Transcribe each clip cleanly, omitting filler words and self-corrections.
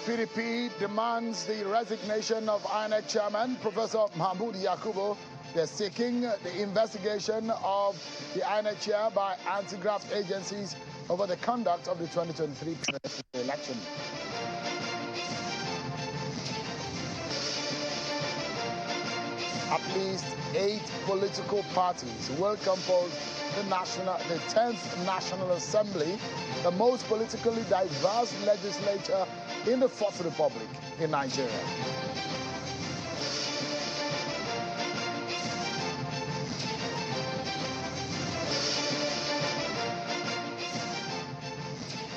PDP demands the resignation of INEC chairman, Professor Mahmoud Yakubu. They're seeking the investigation of the INEC chair by anti-graft agencies over the conduct of the 2023 presidential election. At least 8 political parties will compose the 10th National Assembly, the most politically diverse legislature in the Fourth Republic in Nigeria.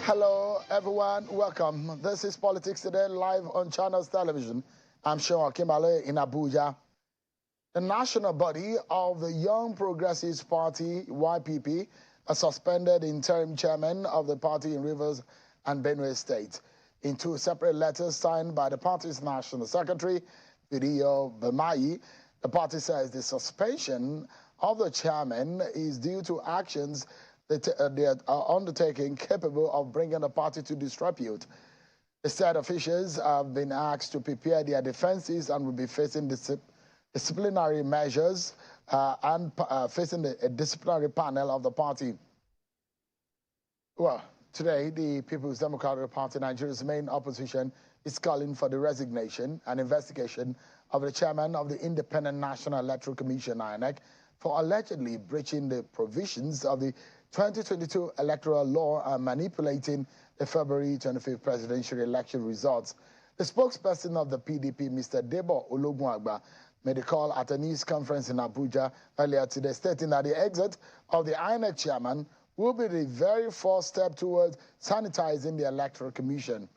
Hello, everyone. Welcome. This is Politics Today, live on Channels Television. I'm Sean Kimale in Abuja. The national body of the Young Progressives Party, YPP, has suspended interim chairman of the party in Rivers and Benue State. In 2 separate letters signed by the party's national secretary, Vidiyo Bemayi, the party says the suspension of the chairman is due to actions that they are undertaking capable of bringing the party to disrepute. The state officials have been asked to prepare their defenses and will be facing disciplinary measures and facing a disciplinary panel of the party. Well, today, the People's Democratic Party, Nigeria's main opposition, is calling for the resignation and investigation of the chairman of the Independent National Electoral Commission, INEC, for allegedly breaching the provisions of the 2022 electoral law and manipulating the February 25th presidential election results. The spokesperson of the PDP, Mr. Debo Ologunagba, made a call at a news conference in Abuja earlier today, stating that the exit of the INEC chairman will be the very first step towards sanitizing the Electoral Commission.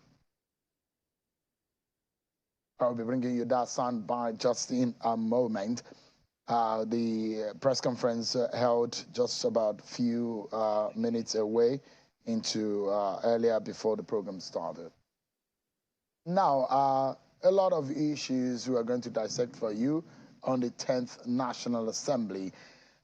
I'll be bringing you that sound by just in a moment. The press conference held just about a few minutes away into earlier before the program started. Now, a lot of issues we are going to dissect for you on the 10th National Assembly.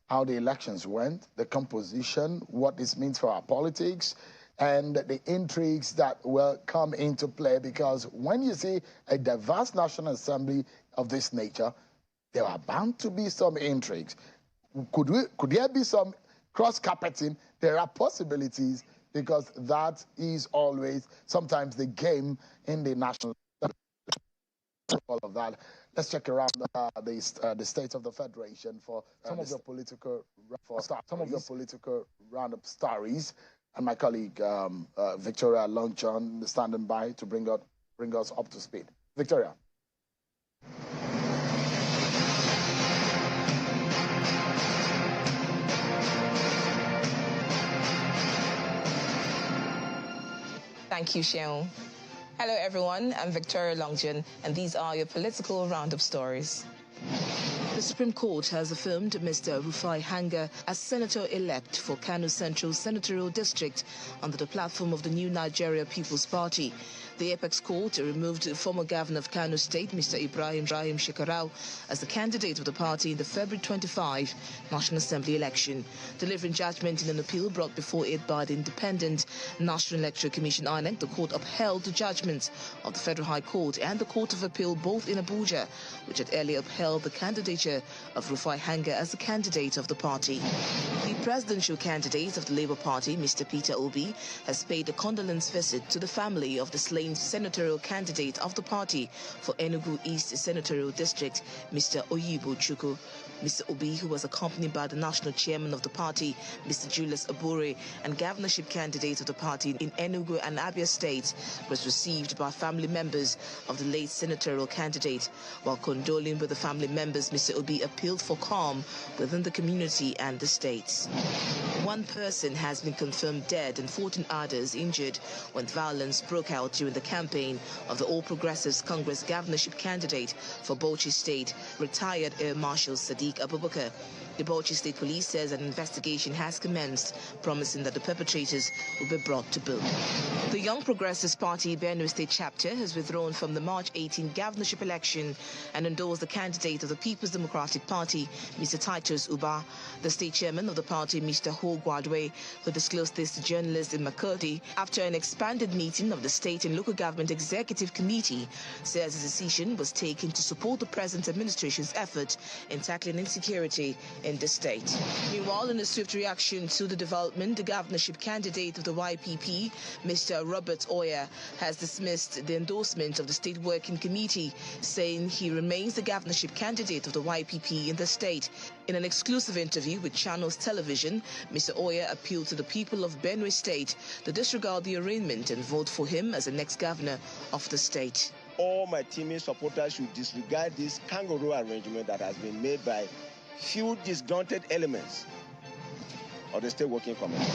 How the elections went, the composition, what this means for our politics, and the intrigues that will come into play, because when you see a diverse National Assembly of this nature, there are bound to be some intrigues. Could there be some cross-carpeting? There are possibilities, because that is always sometimes the game in the National Assembly. All of that. Let's check around the state of the federation for some of your political roundup stories, and my colleague Victoria Longjohn standing by to bring us up to speed. Victoria. Thank you, Sheon. Hello, everyone. I'm Victoria Longjohn, and these are your political roundup stories. The Supreme Court has affirmed Mr. Rufai Hanga as senator-elect for Kano Central Senatorial District under the platform of the New Nigeria People's Party. The Apex Court removed the former governor of Kano State, Mr. Ibrahim Shekarau, as the candidate of the party in the February 25 National Assembly election. Delivering judgment in an appeal brought before it by the Independent National Electoral Commission, INEC, the court upheld the judgments of the Federal High Court and the Court of Appeal, both in Abuja, which had earlier upheld the candidature of Rufai Hanga as the candidate of the party. The presidential candidate of the Labour Party, Mr. Peter Obi, has paid a condolence visit to the family of the slain senatorial candidate of the party for Enugu East Senatorial District, Mr. Oyibo Chukwu. Mr. Obi, who was accompanied by the national chairman of the party, Mr. Julius Abure, and governorship candidate of the party in Enugu and Abia States, was received by family members of the late senatorial candidate. While condoling with the family members, Mr. Obi appealed for calm within the community and the states. One person has been confirmed dead and 14 others injured when violence broke out during the campaign of the All Progressives Congress governorship candidate for Bauchi State, retired Air Marshal Sadiq Abubakar. The Bauchi State Police says an investigation has commenced, promising that the perpetrators will be brought to book. The Young Progressives Party Benue State chapter has withdrawn from the March 18 governorship election and endorsed the candidate of the People's Democratic Party, Mr. Titus Uba. The state chairman of the party, Mr. Ho Guadwe, who disclosed this to journalists in Makurdi after an expanded meeting of the State and Local Government Executive Committee, says the decision was taken to support the present administration's effort in tackling insecurity in the state. Meanwhile, in a swift reaction to the development, the governorship candidate of the YPP, Mr. Robert Oya, has dismissed the endorsement of the State Working Committee, saying he remains the governorship candidate of the YPP in the state. In an exclusive interview with Channels Television, Mr. Oya appealed to the people of Benue State to disregard the arraignment and vote for him as the next governor of the state. All my teaming supporters should disregard this kangaroo arrangement that has been made by few disgruntled elements of the State Working Committee.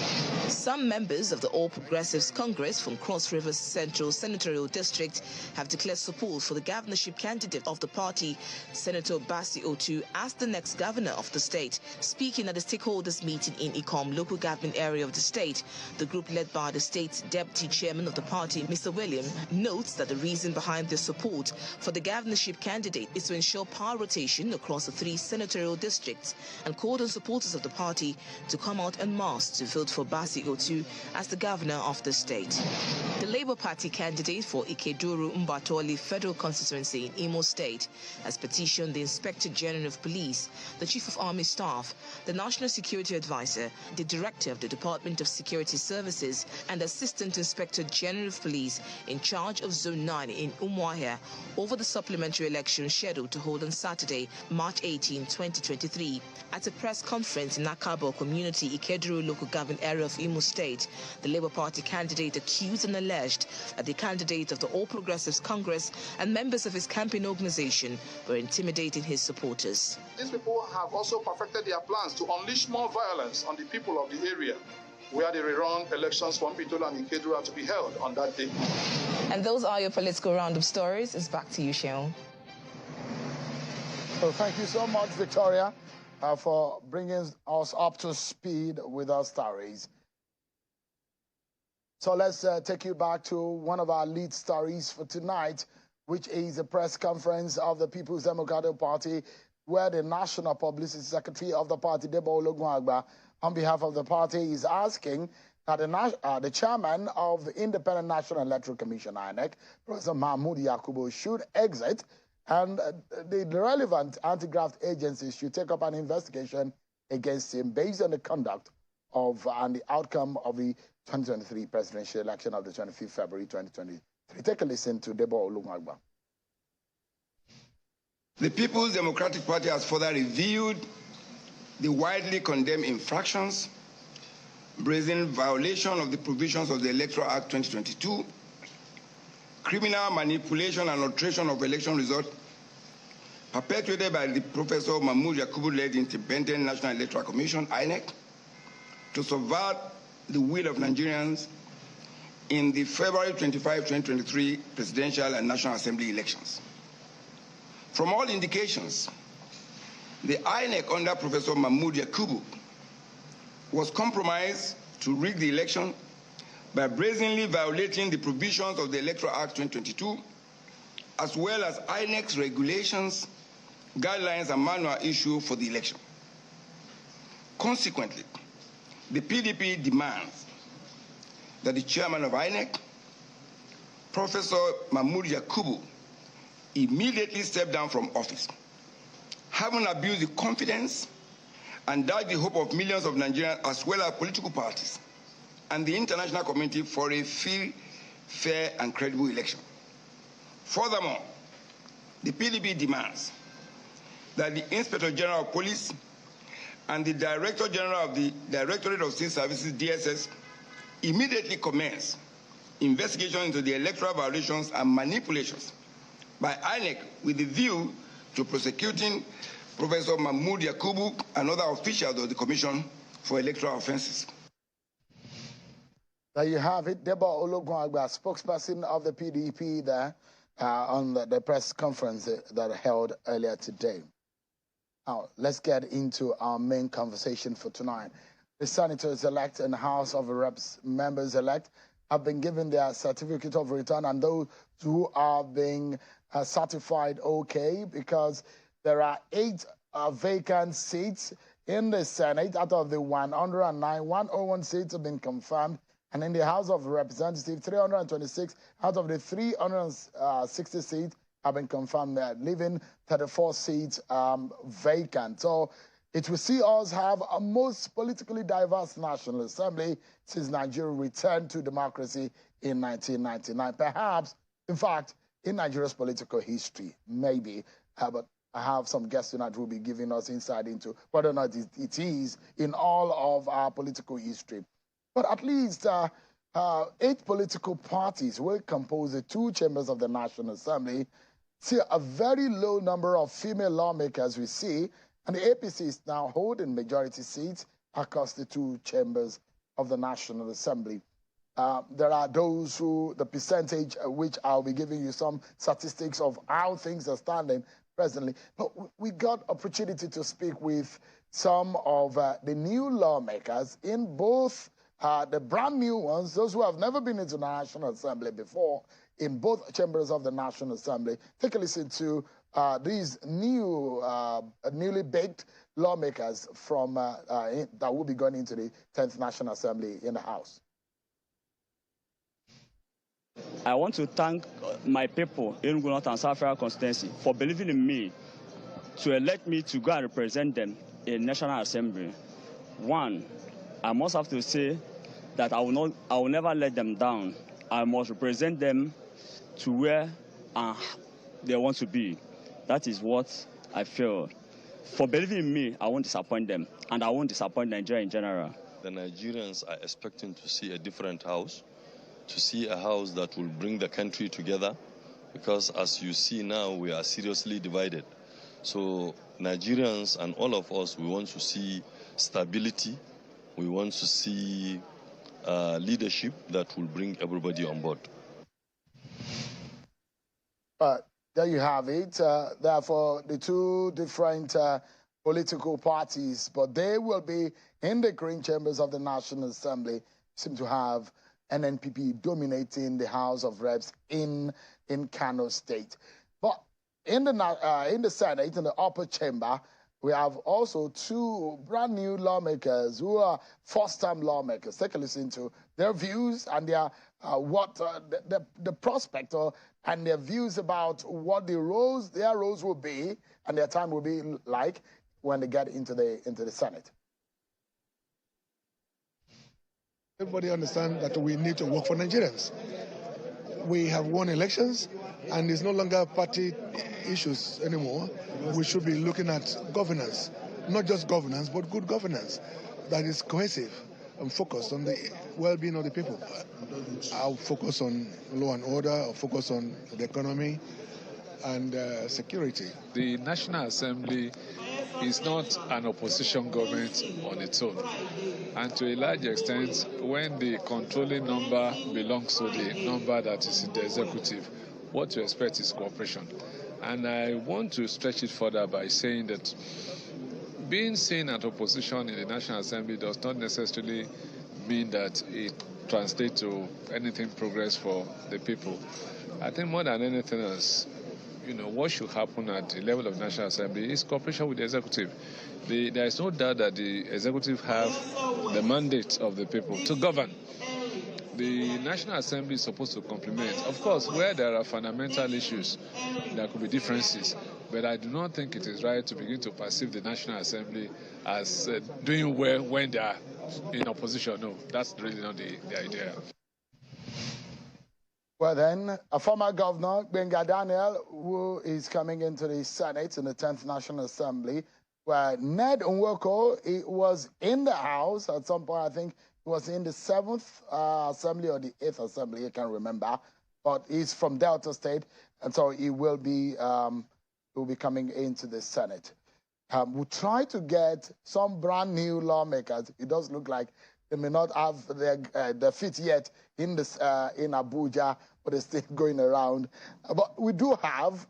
Some members of the All Progressives Congress from Cross Rivers Central Senatorial District have declared support for the governorship candidate of the party, Senator Basi Otu, as the next governor of the state. Speaking at the stakeholders meeting in Ikom, local government area of the state, the group led by the state's deputy chairman of the party, Mr. William, notes that the reason behind their support for the governorship candidate is to ensure power rotation across the 3 senatorial districts and called on supporters of the party to come out en masse to vote for Basi Otu as the governor of the state. The Labour Party candidate for Ikeduru Mbatoli Federal Constituency in Imo State has petitioned the Inspector General of Police, the Chief of Army Staff, the National Security Advisor, the Director of the Department of Security Services, and Assistant Inspector General of Police in charge of Zone 9 in Umuahia over the supplementary election scheduled to hold on Saturday, March 18, 2023. At a press conference in Akabo Community, Ikeduru local government area of Imo State, the Labour Party candidate accused and alleged that the candidate of the All Progressives Congress and members of his campaign organization were intimidating his supporters. These people have also perfected their plans to unleash more violence on the people of the area, where the rerun elections for Mbitola and Ikeduru are to be held on that day. And those are your political roundup stories. It's back to you, Sheon. Well, thank you so much, Victoria, for bringing us up to speed with our stories. So let's take you back to one of our lead stories for tonight, which is a press conference of the People's Democratic Party, where the National Publicity Secretary of the party, Debo Ologunagba, on behalf of the party, is asking that the chairman of the Independent National Electoral Commission, INEC, Professor Mahmoud Yakubu, should exit, and the relevant anti-graft agencies should take up an investigation against him based on the conduct of and the outcome of the 2023 presidential election of the 25th February 2023. Take a listen to Debo Ologunagba. The People's Democratic Party has further reviewed the widely condemned infractions, brazen violation of the provisions of the Electoral Act 2022, criminal manipulation and alteration of election results perpetrated by the Professor Mahmoud Yakubu-led Independent National Electoral Commission, INEC, to subvert the will of Nigerians in the February 25, 2023 presidential and National Assembly elections. From all indications, the INEC under Professor Mahmoud Yakubu was compromised to rig the election by brazenly violating the provisions of the Electoral Act 2022, as well as INEC's regulations, guidelines, and manual issue for the election. Consequently, the PDP demands that the chairman of INEC, Professor Mahmoud Yakubu, immediately step down from office, having abused the confidence and dashed the hope of millions of Nigerians as well as political parties and the international community for a free, fair, and credible election. Furthermore, the PDP demands that the Inspector General of Police and the Director General of the Directorate of State Services, DSS, immediately commence investigation into the electoral violations and manipulations by INEC with the view to prosecuting Professor Mahmoud Yakubu and other officials of the Commission for electoral offenses. There you have it. Debo Ologunagba, spokesperson of the PDP there on the press conference that held earlier today. Now, let's get into our main conversation for tonight. The senators-elect and House of Reps members-elect have been given their certificate of return and those who are being certified okay, because there are 8 vacant seats in the Senate. Out of the 109, 101 seats have been confirmed. And in the House of Representatives, 326 out of the 360 seats have been confirmed, leaving 34 seats vacant. So it will see us have a most politically diverse National Assembly since Nigeria returned to democracy in 1999. Perhaps, in fact, in Nigeria's political history, maybe, but I have some guests tonight who will be giving us insight into whether or not it is in all of our political history. But at least 8 political parties will compose the 2 chambers of the National Assembly. See a very low number of female lawmakers we see, and the APC is now holding majority seats across the 2 chambers of the National Assembly. There are those who, the percentage which I'll be giving you some statistics of how things are standing presently. But we got opportunity to speak with some of the new lawmakers in both the brand new ones, those who have never been into the National Assembly before, in both chambers of the National Assembly. Take a listen to these new, newly baked lawmakers from that will be going into the 10th National Assembly in the House. I want to thank my people in North and South Africa constituency for believing in me to elect me to go and represent them in National Assembly. One, I must have to say that I will never let them down. I must represent them to where they want to be. That is what I feel. For believing in me, I won't disappoint them, and I won't disappoint Nigeria in general. The Nigerians are expecting to see a different house, to see a house that will bring the country together, because as you see now, we are seriously divided. So Nigerians and all of us, we want to see stability. We want to see leadership that will bring everybody on board. There you have it. Therefore, the 2 different political parties, but they will be in the green chambers of the National Assembly, seem to have NNPP dominating the House of Reps in Kano State. But in the Senate, in the upper chamber, we have also 2 brand new lawmakers who are first-time lawmakers. Take a listen to their views and their the prospect and their views about what their roles will be and their time will be like when they get into the Senate. Everybody understands that we need to work for Nigerians. We have won elections, and it's no longer party issues anymore. We should be looking at governance, not just governance, but good governance that is cohesive and focused on the well-being of the people. I'll focus on law and order, I'll focus on the economy and security. The National Assembly is not an opposition government on its own. And to a large extent, when the controlling number belongs to the number that is in the executive, what you expect is cooperation. And I want to stretch it further by saying that being seen as opposition in the National Assembly does not necessarily mean that it translates to anything progress for the people. I think more than anything else, what should happen at the level of the National Assembly is cooperation with the executive. There is no doubt that the executive have the mandate of the people to govern. The National Assembly is supposed to complement. Of course, where there are fundamental issues, there could be differences. But I do not think it is right to begin to perceive the National Assembly as doing well when they are in opposition. No, that's really not the idea. Well then, a former governor, Benga Daniel, who is coming into the Senate in the 10th National Assembly, where Ned Nwoko was in the House at some point. I think he was in the 7th Assembly or the 8th Assembly, I can't remember. But he's from Delta State, and so he will be coming into the Senate. We'll try to get some brand new lawmakers. It does look like they may not have their feet yet in Abuja, but they're still going around. But we do have,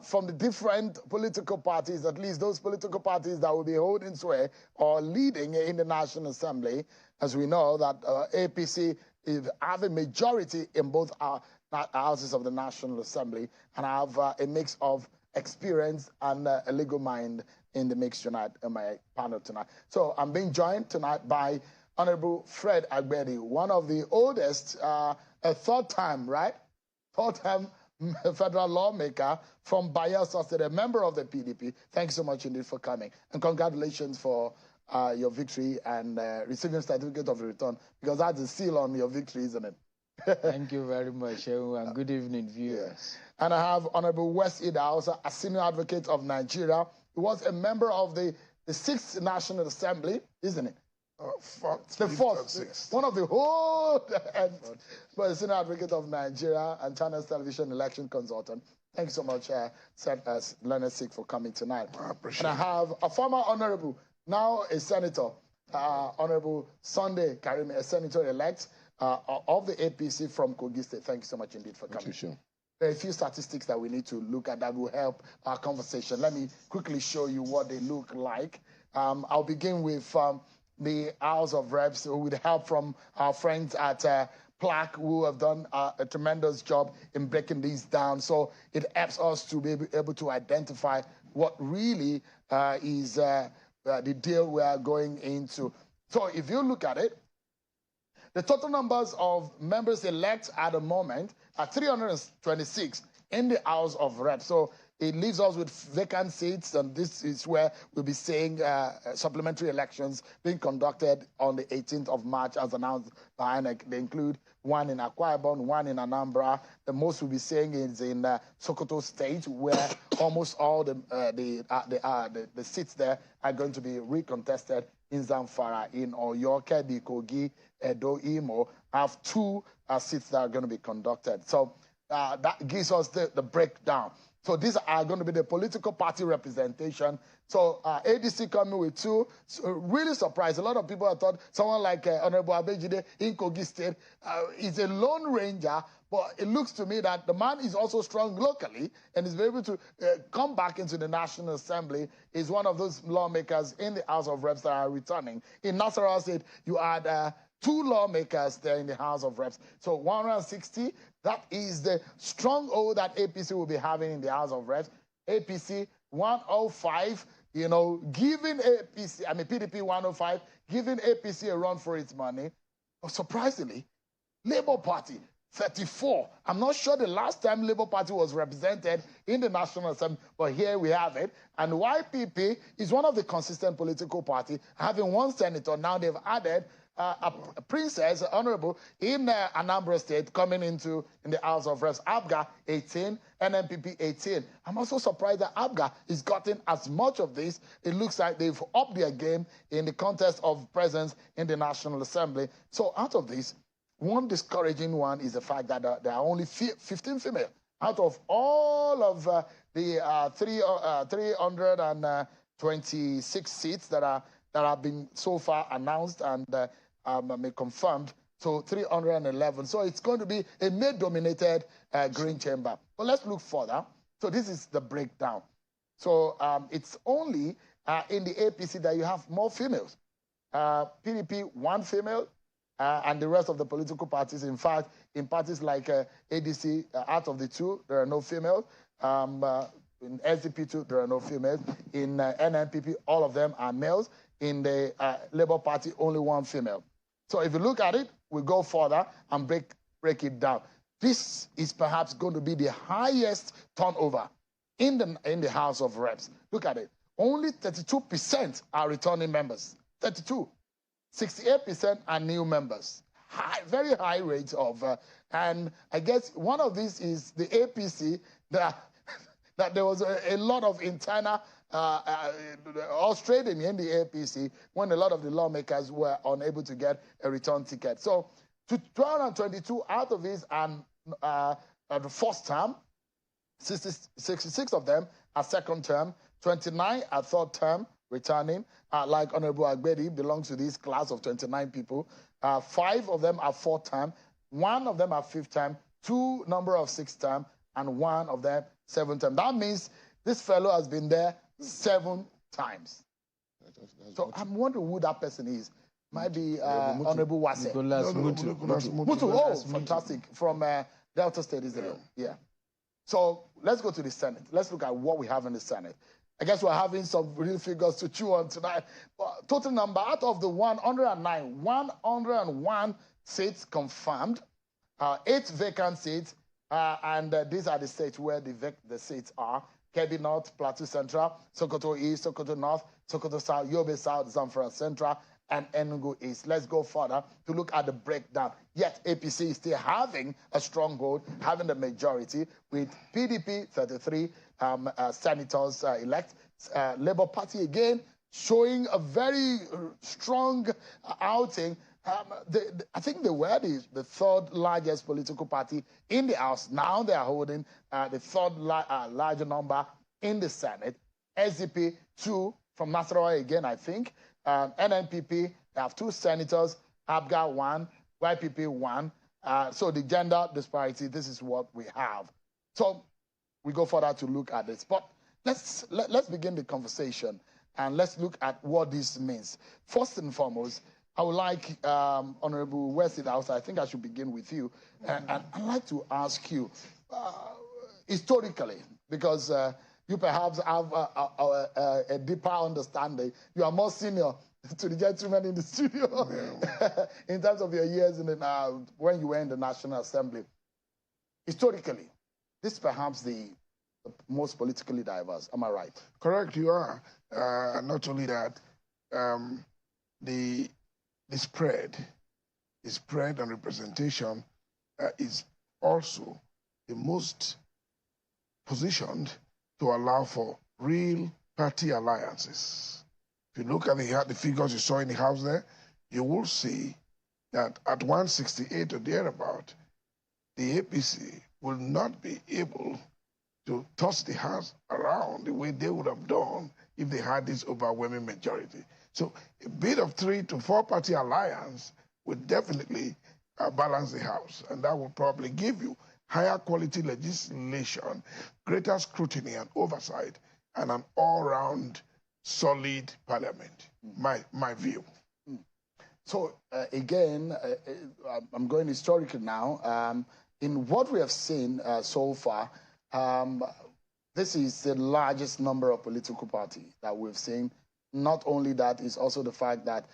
from the different political parties, at least those political parties that will be holding sway or leading in the National Assembly, as we know that APC have a majority in both houses of the National Assembly, and I have a mix of experience and a legal mind in the mix tonight, in my panel tonight. So I'm being joined tonight by Honorable Fred Agbedi, one of the oldest, a third-time, right? Third-time federal lawmaker from Bayelsa State, a member of the PDP. Thank you so much indeed for coming. And congratulations for your victory and receiving certificate of return, because that's the seal on your victory, isn't it? Thank you very much, and good evening, viewers. And I have Honorable West Ida, also a senior advocate of Nigeria. He was a member of the 6th National Assembly, isn't it? The fourth, one of the whole, but a senior advocate of Nigeria and Channels Television election consultant. Thank you so much, Leonard Sikh, for coming tonight. I appreciate it. And I have a former honorable, now a senator, Honorable Sunday Karimi, a senator-elect of the APC from Kogi State. Thank you so much indeed for coming. There are a few statistics that we need to look at that will help our conversation. Let me quickly show you what they look like. I'll begin with the House of Reps, with help from our friends at Plaque, who have done a tremendous job in breaking these down. So it helps us to be able to identify what really is the deal we are going into. So if you look at it, the total numbers of members elect at the moment are 326 in the House of Reps. So it leaves us with vacant seats, and this is where we'll be seeing supplementary elections being conducted on the 18th of March, as announced by INEC. They include one in Akwa Ibom, one in Anambra. The most we'll be seeing is in Sokoto State, where almost all the seats there are going to be recontested. In Zamfara, in Oyo, Kebbi, Kogi, Edo, Imo, have 2 seats that are going to be conducted. So that gives us the breakdown. So these are going to be the political party representation. So ADC coming with 2. So really surprised. A lot of people have thought someone like Honorable Abejide in Kogi State is a lone ranger, but it looks to me that the man is also strong locally and is able to come back into the National Assembly. Is one of those lawmakers in the House of Reps that are returning. In Nasarawa State, you had 2 lawmakers there in the House of Reps. So 160, that is the stronghold that APC will be having in the House of Reps. APC 105, you know, giving APC, I mean PDP 105, giving APC a run for its money. But surprisingly, Labour Party 34. I'm not sure the last time Labour Party was represented in the National Assembly, but here we have it. And YPP is one of the consistent political parties, having 1 senator. Now they've added a princess, honorable, in Anambra State, coming into in the House of Reps. ABGA 18, NNPP 18. I'm also surprised that ABGA is gotten as much of this. It looks like they've upped their game in the contest of presence in the National Assembly. So out of this, one discouraging one is the fact that there are only 15 female out of all of the 326 seats that have been so far announced and confirmed. So 311. So it's going to be a male-dominated green chamber. But let's look further. So this is the breakdown. So it's only in the APC that you have more females. PDP, 1 female. And the rest of the political parties, in fact, in parties like ADC, out of the 2, there are no females. In SDP 2, there are no females. In NNPP, all of them are males. In the Labour Party, only 1 female. So if you look at it, we go further and break it down. This is perhaps going to be the highest turnover in the House of Reps. Look at it. Only 32% are returning members. 32. 68% are new members. Very high rates of, and I guess one of these is the APC, that there was a lot of internal Australian in the APC when a lot of the lawmakers were unable to get a return ticket. So 222 out of these are the first term, 66 of them are second term, 29 are third term, returning, like Honorable Agbedi belongs to this class of 29 people. 5 of them are 4th term, 1 of them are 5th term, 2 number of 6th term, and 1 of them 7th term. That means this fellow has been there 7 times. So I'm wondering who that person is. Might be Honorable Wase. Mutu. Oh, fantastic. From Delta State, isn't it? Yeah. So let's go to the Senate. Let's look at what we have in the Senate. I guess we're having some real figures to chew on tonight. Total number out of the 109, 101 seats confirmed, 8 vacant seats, and these are the states where the seats are. Kebbi North, Plateau Central, Sokoto East, Sokoto North, Sokoto South, Yobe South, Zamfara Central, and Enugu East. Let's go further to look at the breakdown. Yet APC is still having a stronghold, having the majority, with PDP 33 senators elect. Labour Party again showing a very strong outing. I think they were the third largest political party in the House. Now they are holding the third larger number in the Senate. SDP 2 from Nasarawa again, I think. NNPP, they have 2 senators, ABGA 1, YPP 1. So the gender disparity, this is what we have. So we go further to look at this. But let's begin the conversation and let's look at what this means. First and foremost, I would like Honorable Wesley House, I think I should begin with you. And I'd like to ask you, historically, because you perhaps have a deeper understanding. You are more senior to the gentleman in the studio in terms of your years when you were in the National Assembly. Historically, this is perhaps the most politically diverse. Am I right? Correct, you are. Not only that, the spread and representation is also the most positioned to allow for real party alliances. If you look at the figures you saw in the House there, you will see that at 168 or thereabout, the APC will not be able to toss the House around the way they would have done if they had this overwhelming majority. So a bit of 3 to 4 party alliance would definitely balance the House, and that will probably give you higher quality legislation, greater scrutiny and oversight, and an all-round solid parliament, my view. So again, I'm going historical now. In what we have seen so far, this is the largest number of political parties that we've seen. Not only that, it's also the fact that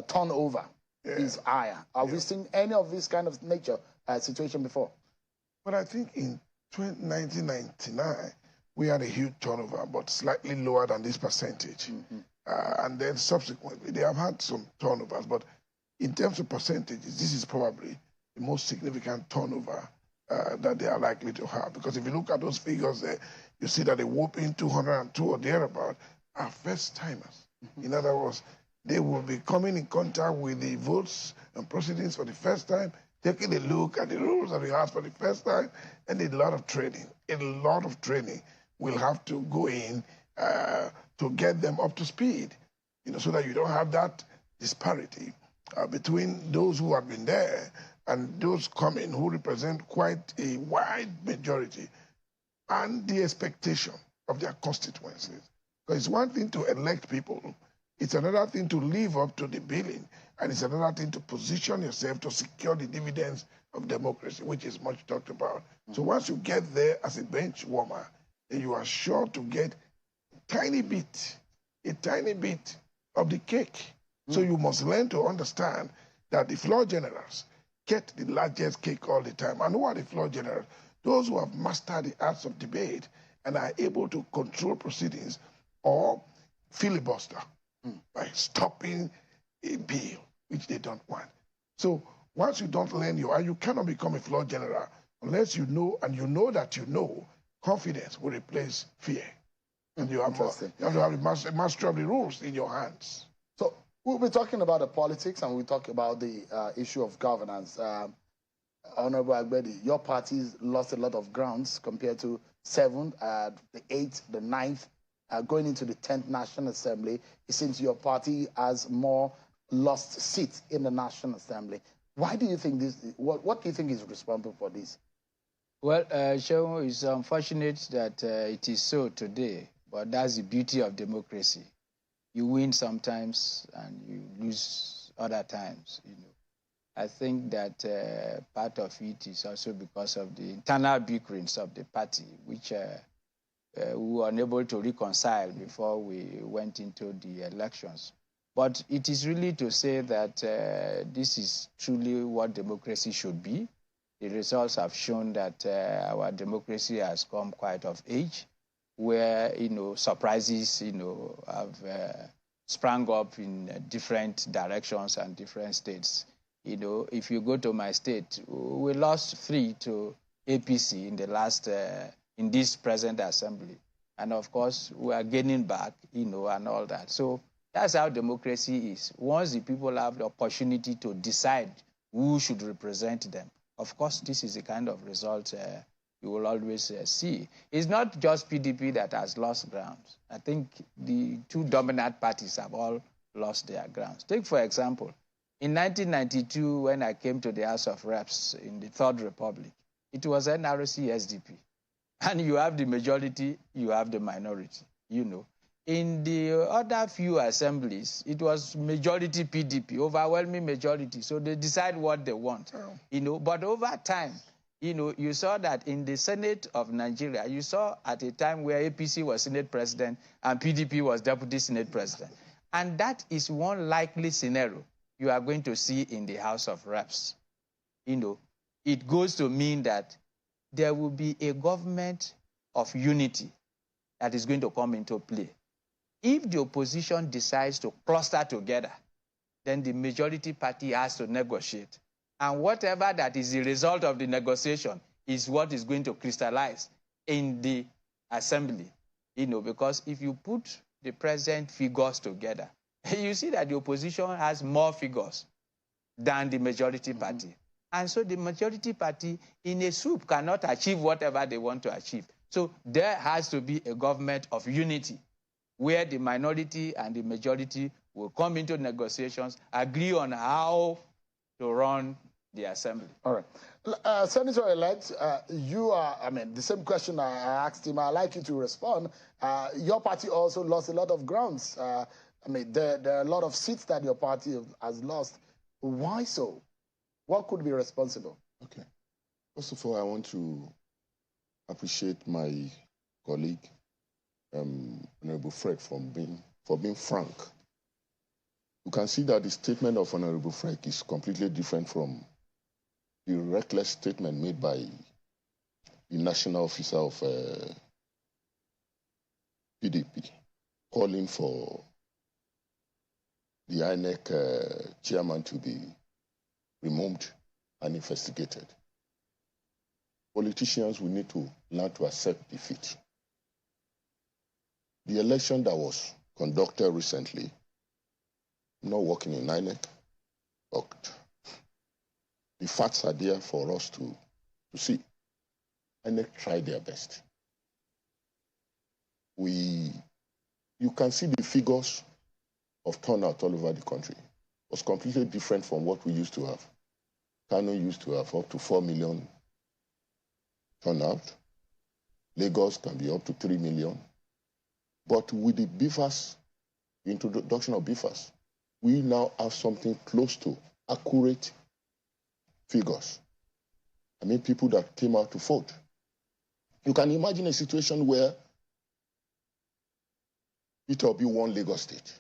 turnover is higher. Have we seen any of this kind of nature situation before? But I think in 1999, we had a huge turnover, but slightly lower than this percentage. And then subsequently, they have had some turnovers, but in terms of percentages, this is probably the most significant turnover that they are likely to have. Because if you look at those figures there, you see that a whopping 202 or thereabout are first-timers. In other words, they will be coming in contact with the votes and proceedings for the first time, taking a look at the rules of the House for the first time, and a lot of training. A lot of training will have to go in to get them up to speed, so that you don't have that disparity between those who have been there and those coming who represent quite a wide majority and the expectation of their constituencies. Because it's one thing to elect people, it's another thing to live up to the billing, and it's another thing to position yourself to secure the dividends of democracy, which is much talked about. So once you get there as a bench warmer, then you are sure to get a tiny bit of the cake. So you must learn to understand that the floor generals get the largest cake all the time. And who are the floor generals? Those who have mastered the arts of debate and are able to control proceedings or filibuster by stopping a bill which they don't want. So once you don't learn and you cannot become a floor general unless you know, and you know that you know, confidence will replace fear. And you have to have a mastery of the rules in your hands. So we'll be talking about the politics and we'll talk about the issue of governance. Honorable Agbedi, your party's lost a lot of grounds compared to 7th, the 8th, the 9th, going into the 10th National Assembly. It seems your party has more lost seats in the National Assembly. Why do you think this? What do you think is responsible for this? Well, Shehu, it's unfortunate that it is so today. But that's the beauty of democracy. You win sometimes and you lose other times, you know. I think that part of it is also because of the internal bickerings of the party, which we were unable to reconcile before we went into the elections. But it is really to say that this is truly what democracy should be. The results have shown that our democracy has come quite of age, where, you know, surprises, you know, have sprung up in different directions and different states. You know, if you go to my state, we lost 3 to APC in the last, in this present assembly. And of course, we are gaining back, you know, and all that. So that's how democracy is. Once the people have the opportunity to decide who should represent them, of course, this is the kind of result you will always see. It's not just PDP that has lost grounds. I think the 2 dominant parties have all lost their grounds. Take, for example, in 1992, when I came to the House of Reps in the Third Republic, it was NRC SDP. And you have the majority, you have the minority, you know. In the other few assemblies, it was majority PDP, overwhelming majority. So they decide what they want, you know. But over time, you know, you saw that in the Senate of Nigeria, you saw at a time where APC was Senate President and PDP was Deputy Senate President. And that is one likely scenario you are going to see in the House of Reps. You know, it goes to mean that there will be a government of unity that is going to come into play. If the opposition decides to cluster together, then the majority party has to negotiate. And whatever that is the result of the negotiation is what is going to crystallize in the assembly. You know, because if you put the present figures together, you see that the opposition has more figures than the majority party. And so the majority party in a swoop cannot achieve whatever they want to achieve. So there has to be a government of unity where the minority and the majority will come into negotiations, agree on how to run the assembly. All right. Senator-elect, you are, I mean, the same question I asked him, I'd like you to respond. Your party also lost a lot of grounds. I mean, there are a lot of seats that your party has lost. Why so? What could be responsible? Okay. First of all, I want to appreciate my colleague, Honorable Fred, for being frank. You can see that the statement of Honorable Fred is completely different from the reckless statement made by the national officer of PDP, calling for the INEC chairman to be removed and investigated. Politicians will need to learn to accept defeat. The election that was conducted recently, I'm not working in INEC, but the facts are there for us to see. INEC tried their best. You can see the figures of turnout all over the country. It was completely different from what we used to have. Kano used to have up to 4 million turnout. Lagos can be up to 3 million. But with the BIFAS, the introduction of BIFAS, we now have something close to accurate figures. I mean, people that came out to vote. You can imagine a situation where Peter Obi won Lagos State.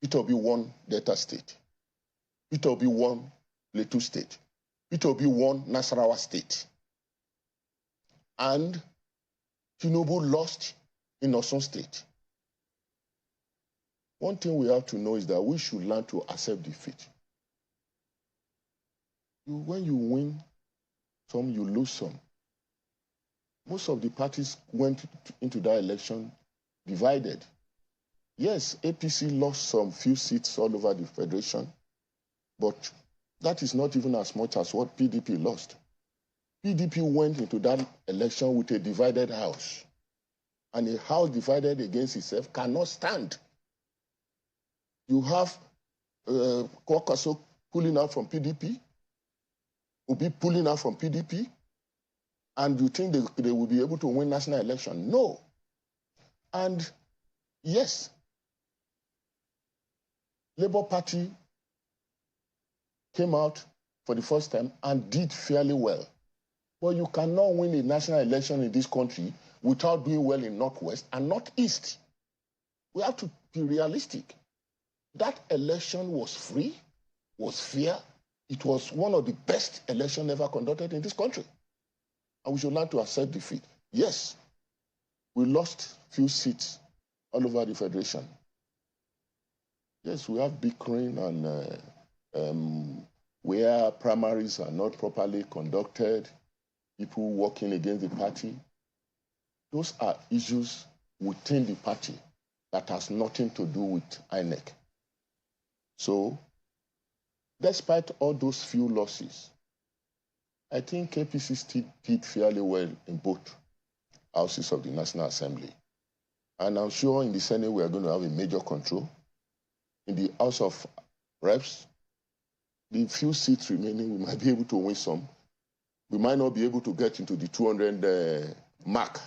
Peter Obi won Delta State. Peter Obi won Plateau State. Peter Obi won Nasarawa State. And Tinubu lost in Osun State. One thing we have to know is that we should learn to accept defeat. When you win some, you lose some. Most of the parties went into that election divided. Yes, APC lost some few seats all over the federation, but that is not even as much as what PDP lost. PDP went into that election with a divided house, and a house divided against itself cannot stand. You have Kwakwaso pulling out from PDP, Obi pulling out from PDP, and you think they will be able to win national election? No. And yes, Labour Party came out for the first time and did fairly well. But you cannot win a national election in this country without doing well in Northwest and Northeast. We have to be realistic. That election was free, was fair. It was one of the best elections ever conducted in this country. And we should learn to accept defeat. Yes, we lost few seats all over the Federation. Yes, we have bickering and where primaries are not properly conducted, people working against the party. Those are issues within the party that has nothing to do with INEC. So, despite all those few losses, I think KPC still did fairly well in both houses of the National Assembly. And I'm sure in the Senate we are going to have a major control. In the House of Reps, the few seats remaining, we might be able to win some. We might not be able to get into the 200 mark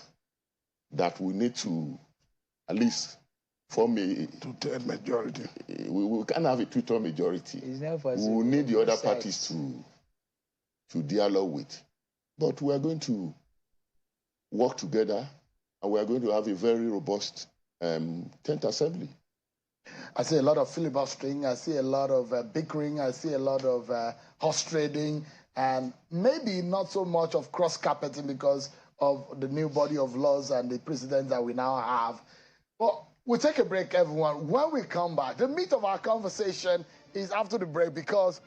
that we need to at least form a two-third majority. We can't have a two-third majority. We will need the other parties to dialogue with. But we are going to work together, and we are going to have a very robust 10th Assembly. I see a lot of filibustering, I see a lot of bickering, I see a lot of horse trading, and maybe not so much of cross-carpeting because of the new body of laws and the precedents that we now have. But we'll take a break, everyone. When we come back, the meat of our conversation is after the break, because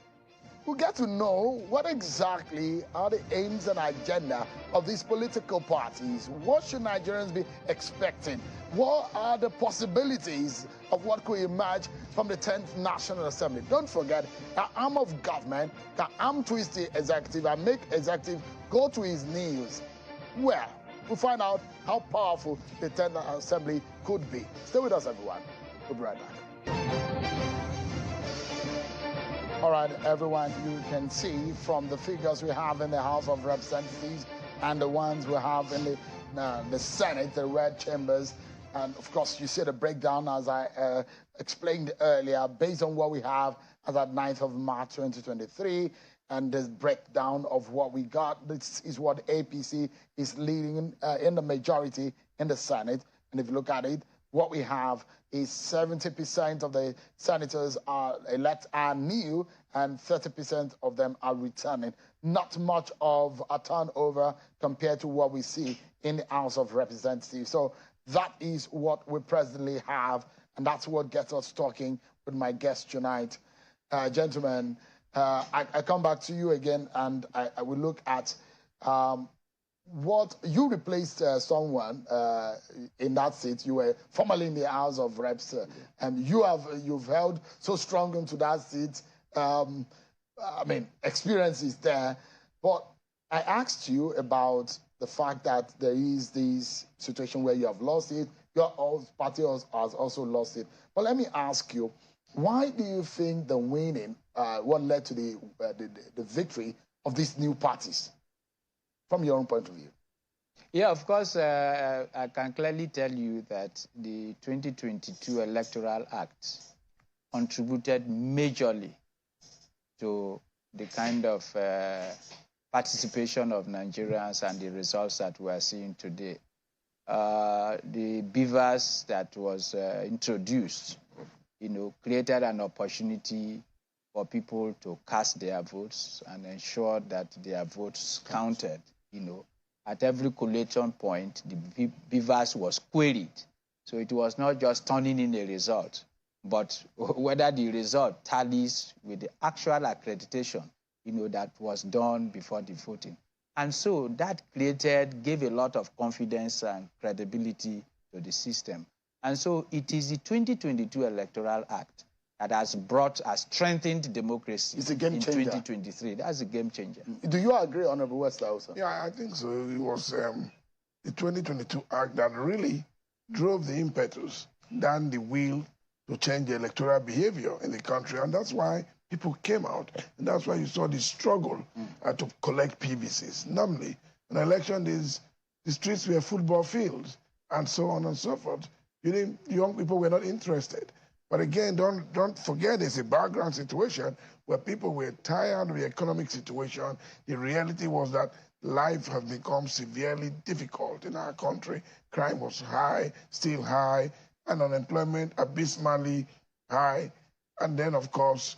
we'll get to know what exactly are the aims and agenda of these political parties. What should Nigerians be expecting? What are the possibilities of what could emerge from the 10th National Assembly? Don't forget, the arm of government can arm twist the executive and make executive go to his knees. Well, we'll find out how powerful the 10th Assembly could be. Stay with us, everyone. We'll be right back. All right, everyone, you can see from the figures we have in the House of Representatives and the ones we have in the Senate, the red chambers, and of course, you see the breakdown as I explained earlier, based on what we have as at 9th of March 2023, and this breakdown of what we got. This is what APC is leading in the majority in the Senate. And if you look at it, what we have is 70% of the senators are new, and 30% of them are returning. Not much of a turnover compared to what we see in the House of Representatives. So that is what we presently have, and that's what gets us talking with my guest tonight. Gentlemen, I come back to you again, and I will look at what you replaced someone in that seat. You were formerly in the House of Reps, and you've held so strong into that seat. I mean, experience is there, but I asked you about the fact that there is this situation where you have lost it. Your party has also lost it. But let me ask you, why do you think the winning, what led to the victory of these new parties, from your own point of view? Yeah, of course, I can clearly tell you that the 2022 Electoral Act contributed majorly to the kind of participation of Nigerians and the results that we are seeing today. The beavers that was introduced, created an opportunity for people to cast their votes and ensure that their votes counted. At every collation point, the beavers was queried. So it was not just turning in a result, but whether the result tallies with the actual accreditation, that was done before the voting. And so that gave a lot of confidence and credibility to the system. And so it is the 2022 Electoral Act that has strengthened democracy it's a game in changer. 2023. That's a game changer. Do you agree, Honorable Westhouse? Yeah, I think so. It was the 2022 Act that really drove the impetus down the wheel to change the electoral behavior in the country. And that's why people came out. And that's why you saw the struggle to collect PVCs. Normally, an election is, the streets were football fields. and so on and so forth. Young people were not interested. But again, don't forget there's a background situation where people were tired of the economic situation. The reality was that life has become severely difficult in our country. Crime was high, still high, and unemployment abysmally high. And then, of course,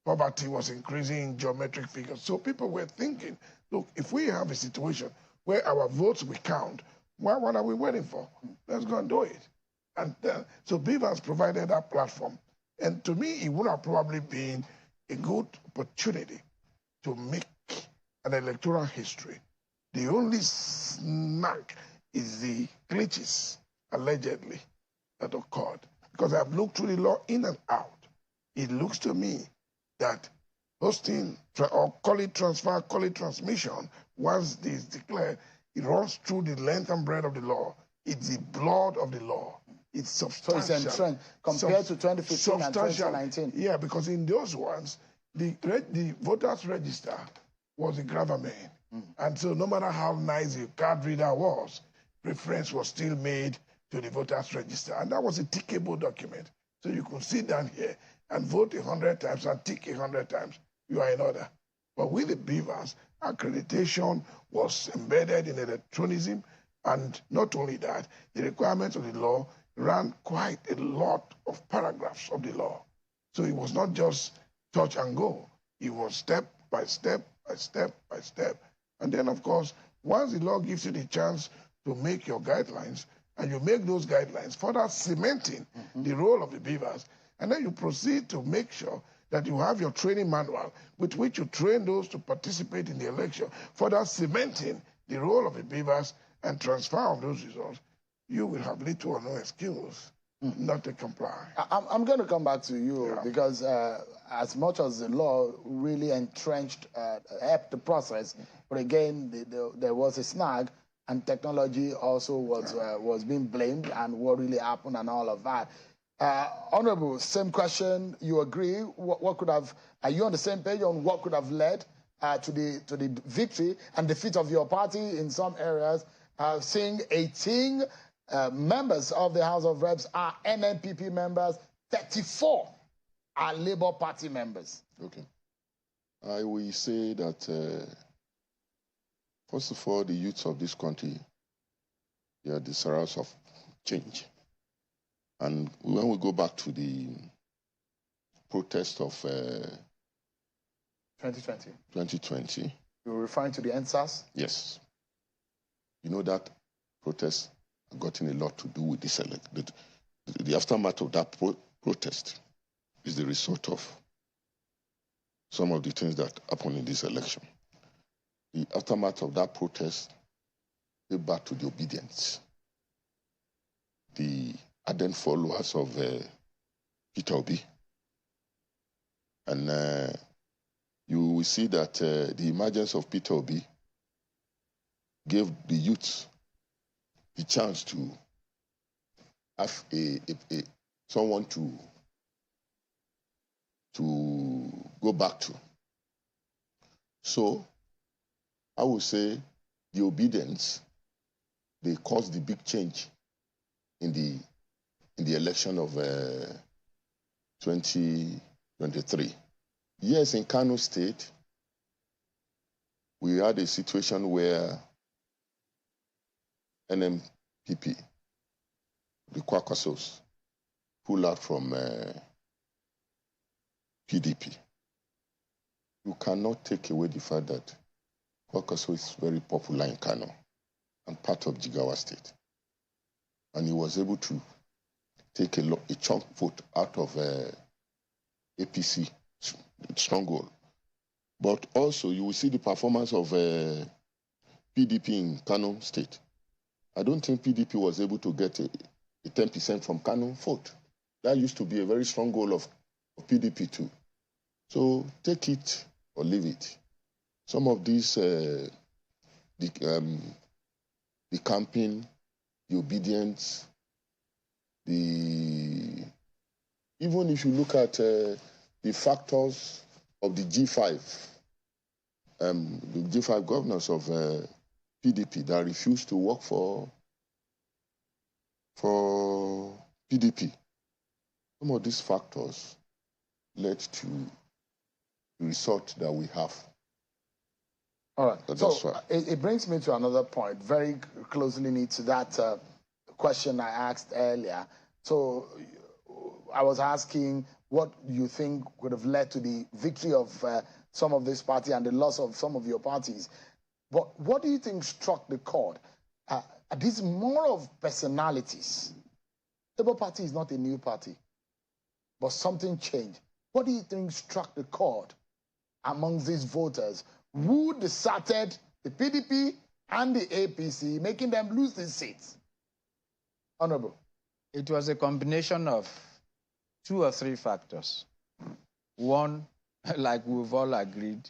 poverty was increasing in geometric figures. So people were thinking, look, if we have a situation where our votes will count, what are we waiting for? Let's go and do it. And so Beavers provided that platform. And to me, it would have probably been a good opportunity to make an electoral history. The only snag is the glitches, allegedly, that occurred. Because I've looked through the law in and out. It looks to me that hosting, or call it transfer, call it transmission, once this is declared, it runs through the length and breadth of the law. It's the blood of the law. It's substantial. So it's entrenched compared to 2015 and 2019. Yeah, because in those ones, the voters register was a gravamen. And so no matter how nice the card reader was, reference was still made to the voters register. And that was a tickable document. So you could sit down here and vote 100 times and tick 100 times. You are in order. But with the Beavers, accreditation was embedded in electronism. And not only that, the requirements of the law ran quite a lot of paragraphs of the law. So it was not just touch and go. It was step by step by step by step. And then, of course, once the law gives you the chance to make your guidelines, and you make those guidelines, further cementing the role of the Beavers, and then you proceed to make sure that you have your training manual with which you train those to participate in the election, further cementing the role of the Beavers and transfer of those results, you will have little or no excuse not to comply. I'm going to come back to you because as much as the law really entrenched, helped the process, but again, there was a snag, and technology also was being blamed, and what really happened and all of that. Honorable, same question. You agree? What could have? Are you on the same page on what could have led to the victory and defeat of your party in some areas? Seeing 18 members of the House of Reps are NNPP members, 34 are Labour Party members. Okay. I will say that, first of all, the youths of this country, they are desirous of change. And when we go back to the protest of 2020. You're referring to the NSAS? Yes. You know that protest has gotten a lot to do with this election. The aftermath of that protest is the result of some of the things that happened in this election. The aftermath of that protest came back to the obedience. The ardent followers of Peter Obi. And you will see that the emergence of Peter Obi gave the youth the chance to have someone to go back to. So I would say the obedience, they caused the big change in the election of 2023. Yes, in Kano State, we had a situation where NNPP, the Kwakwasos, pulled out from PDP. You cannot take away the fact that Kwakwaso is very popular in Kano and part of Jigawa State. And he was able to take a chunk vote out of APC stronghold. But also, you will see the performance of PDP in Kano State. I don't think PDP was able to get a 10% from Kano vote. That used to be a very strong goal of PDP too. So take it or leave it. Some of these, the campaign, the obedience, even if you look at the factors of the G5 governors of PDP that refused to work for For PDP, some of these factors led to the result that we have. All right. So it brings me to another point, very closely linked to that question I asked earlier. So I was asking what you think would have led to the victory of some of this party and the loss of some of your parties. But what do you think struck the chord? Are these more of personalities? Labour Party is not a new party, but something changed. What do you think struck the chord among these voters who deserted the PDP and the APC, making them lose these seats? Honorable. It was a combination of 2 or 3 factors. One, like we've all agreed,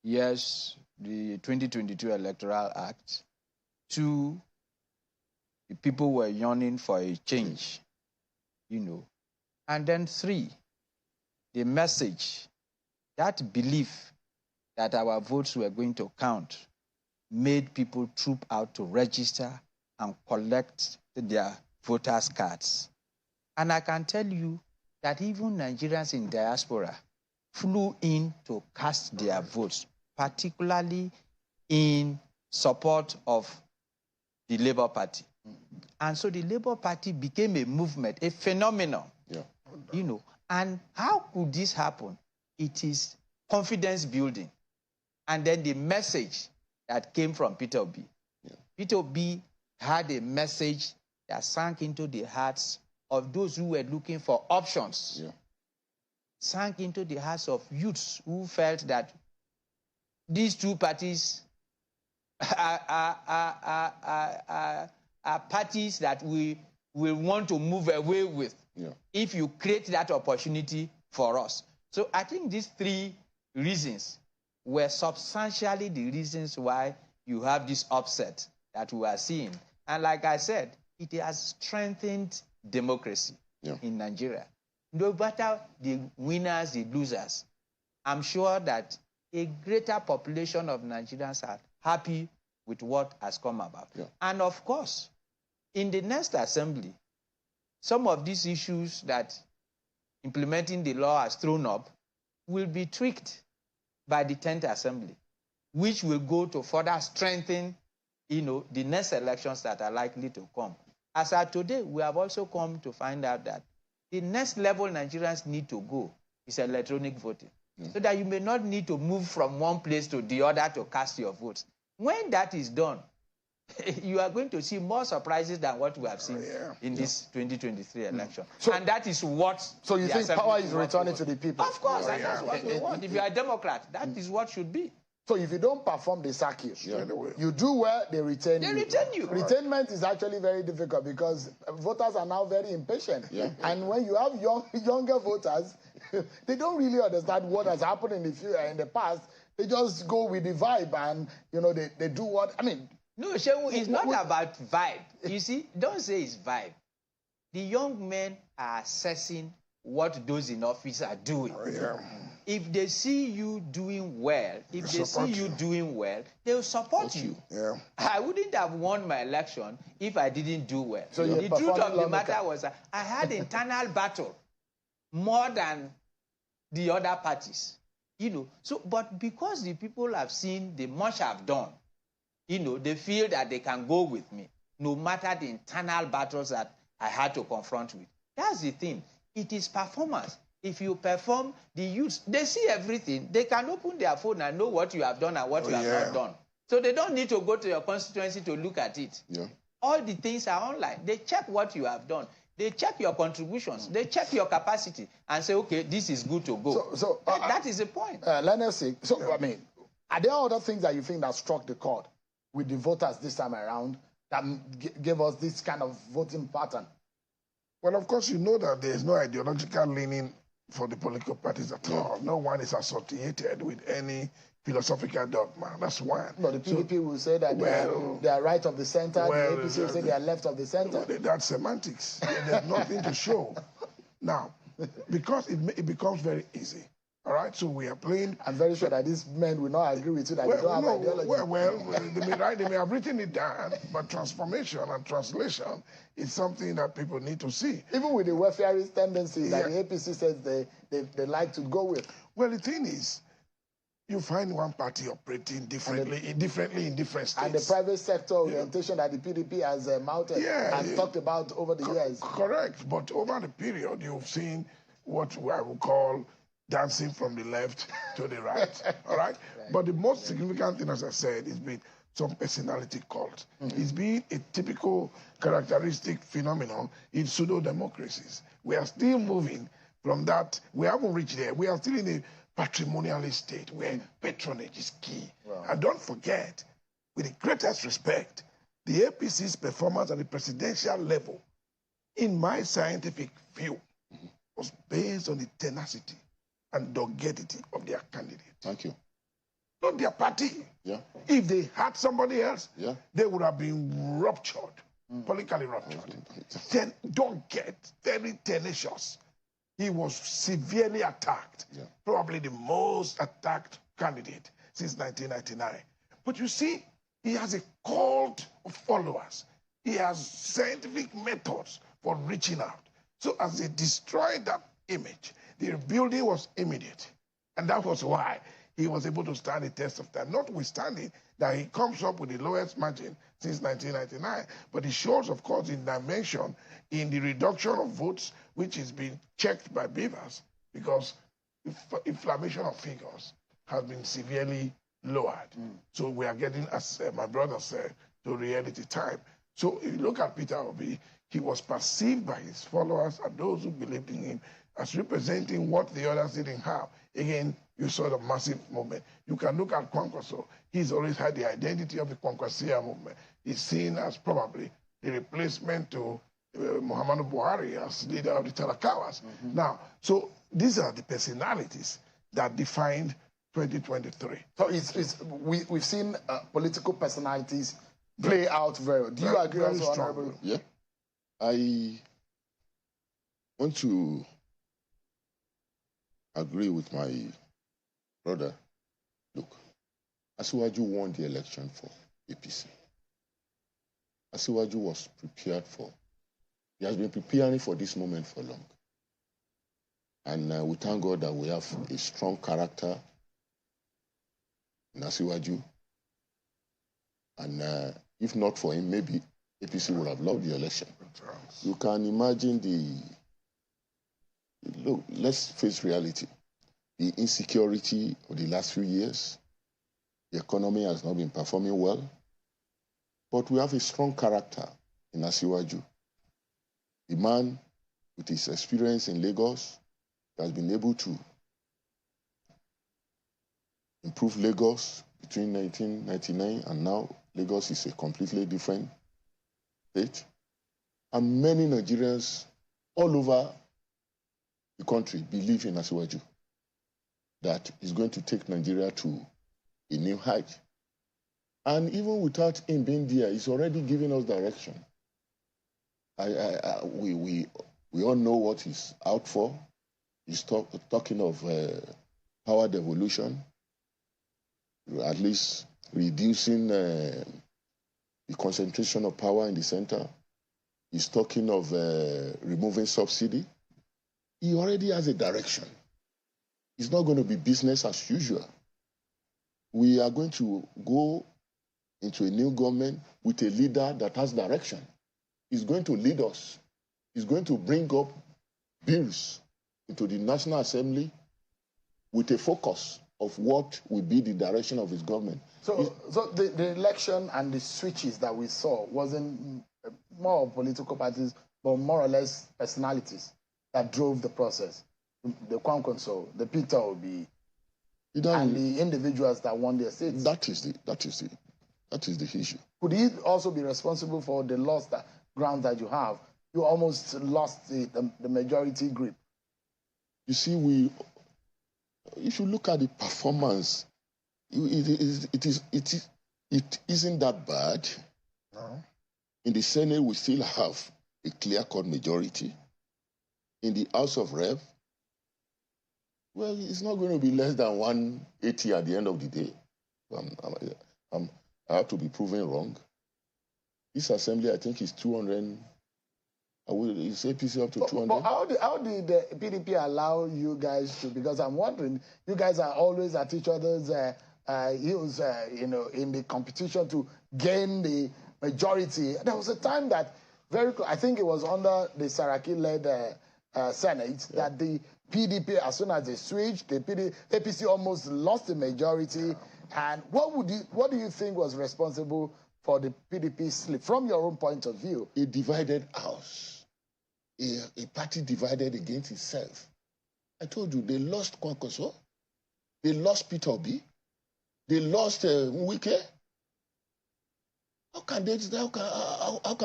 yes, the 2022 Electoral Act. 2, the people were yearning for a change, And then 3, the message, that belief that our votes were going to count made people troop out to register and collect their voters' cards. And I can tell you that even Nigerians in diaspora flew in to cast their votes, particularly in support of the Labour Party. And so the Labour Party became a movement, a phenomenon, And how could this happen? It is confidence building. And then the message that came from Peter Obi. Peter Obi had a message that sank into the hearts of those who were looking for options. Sank into the hearts of youths who felt that these 2 parties are parties that we will want to move away with if you create that opportunity for us. So I think these 3 reasons were substantially the reasons why you have this upset that we are seeing. And like I said, it has strengthened democracy in Nigeria. No matter the winners, the losers, I'm sure that a greater population of Nigerians are happy with what has come about. And of course, in the next assembly, some of these issues that implementing the law has thrown up will be tweaked by the 10th assembly, which will go to further strengthen, the next elections that are likely to come. As of today, we have also come to find out that the next level Nigerians need to go is electronic voting, so that you may not need to move from one place to the other to cast your votes. When that is done, you are going to see more surprises than what we have seen in this 2023 election. And that is what... So you think power is returning to the people? Of course, and that's what we want. If you are a Democrat, that is what should be. So if you don't perform, they sack you. You do well, they retain you. They retain you. Retainment is actually very difficult because voters are now very impatient. And when you have younger voters, they don't really understand what has happened in the past. They just go with the vibe and, they do what... I mean... No, Shehu, it's not about vibe. You see, don't say it's vibe. The young men are assessing what those in office are doing. If they see you doing well, they'll support you. I wouldn't have won my election if I didn't do well. So the truth of the matter was I had internal battle more than the other parties. But because the people have seen the much I've done, they feel that they can go with me, no matter the internal battles that I had to confront with. That's the thing. It is performance. If you perform, the youths, they see everything. They can open their phone and know what you have done and what you have not done. So they don't need to go to your constituency to look at it. All the things are online. They check what you have done. They check your contributions. They check your capacity and say, okay, this is good to go. That is the point. Let us see. So, I mean, are there other things that you think that struck the chord with the voters this time around that gave us this kind of voting pattern? Well, of course, you know that there is no ideological leaning for the political parties at all. No one is associated with any philosophical dogma. That's one. No, the PDP will say that they are right of the center. The APC will say they are left of the center. That's semantics. There's nothing to show. Now, because it becomes very easy All right, so we are playing. I'm very sure that these men will not agree with you that they don't have ideology. They may have written it down, but transformation and translation is something that people need to see. Even with the welfareist tendency that the APC says they like to go with. Well, the thing is, you find one party operating differently in different states. And the private sector orientation that the PDP has mounted and talked about over the years. Correct, but over the period, you've seen what I would call dancing from the left to the right, all right? But the most significant thing, as I said, is been some personality cult. It's been a typical characteristic phenomenon in pseudo-democracies. We are still moving from that. We haven't reached there. We are still in a patrimonialist state where patronage is key. Wow. And don't forget, with the greatest respect, the APC's performance at the presidential level, in my scientific view, was based on the tenacity and doggedity of their candidate. Thank you. Not their party. Yeah. If they had somebody else, they would have been ruptured, politically ruptured. Then don't get very tenacious. He was severely attacked, probably the most attacked candidate since 1999. But you see, he has a cult of followers. He has scientific methods for reaching out. So as they destroyed that image, the rebuilding was immediate. And that was why he was able to stand the test of time, notwithstanding that he comes up with the lowest margin since 1999. But it shows, of course, in dimension, in the reduction of votes, which is being checked by beavers, because inflammation of figures has been severely lowered. So we are getting, as my brother said, to reality time. So if you look at Peter Obi, he was perceived by his followers and those who believed in him as representing what the others didn't have. Again, you saw the massive movement. You can look at Kwankwaso. He's always had the identity of the Kwankwasia movement. He's seen as probably the replacement to Muhammadu Buhari as leader of the Talakawas. Now, so these are the personalities that defined 2023. So we've seen political personalities play out very well. Do you agree also, Honorable? Yeah. I want to agree with my brother. Look, Asiwaju won the election for APC. Asiwaju was prepared for. He has been preparing for this moment for long. And we thank God that we have a strong character in Asiwaju. And if not for him, maybe APC would have lost the election. You can imagine look, let's face reality. The insecurity of the last few years, the economy has not been performing well, but we have a strong character in Asiwaju. The man with his experience in Lagos has been able to improve Lagos between 1999 and now. Lagos is a completely different state. And many Nigerians all over the country believe in Asiwaju, that he's going to take Nigeria to a new height. And even without him being there, he's already giving us direction. We all know what he's out for. He's talking of power devolution, at least reducing the concentration of power in the center. He's talking of removing subsidy. He already has a direction. It's not going to be business as usual. We are going to go into a new government with a leader that has direction. He's going to lead us. He's going to bring up bills into the National Assembly with a focus of what will be the direction of his government. So the election and the switches that we saw wasn't more of political parties, but more or less personalities that drove the process. The Kwankwaso, the Peter Obi, and the individuals that won their seats. That is the issue. Could he also be responsible for the lost ground that you have? You almost lost the majority grip. You see, if you look at the performance, it isn't that bad. No. In the Senate, we still have a clear-cut majority. In the House of Rep, Well, it's not going to be less than 180 at the end of the day. I have to be proven wrong. This assembly, I think, is 200. Is APC up to 200? But how did the PDP allow you guys to? Because I'm wondering, you guys are always at each other's heels, in the competition to gain the majority. There was a time that I think it was under the Saraki-led Senate that the PDP, as soon as they switched, the APC almost lost the majority. And what do you think was responsible for the PDP slip, from your own point of view? A divided house. A party divided against itself. I told you, they lost Kwankwaso, they lost Peter Obi, they lost Wike. How can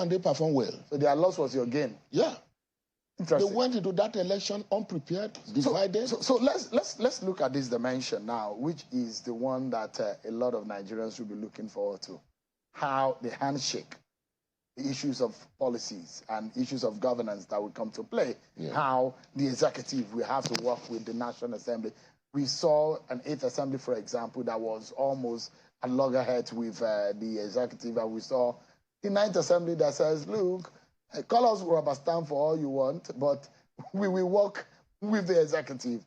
they perform well? So their loss was your gain? Yeah. Interesting. They went into that election unprepared, divided. So let's look at this dimension now, which is the one that a lot of Nigerians will be looking forward to. How the handshake, the issues of policies and issues of governance that will come to play. Yeah. How the executive will have to work with the National Assembly. We saw an 8th Assembly, for example, that was almost at loggerheads with the executive, and we saw the 9th Assembly that says, look, call us rubber stamp for all you want, but we will work with the executive.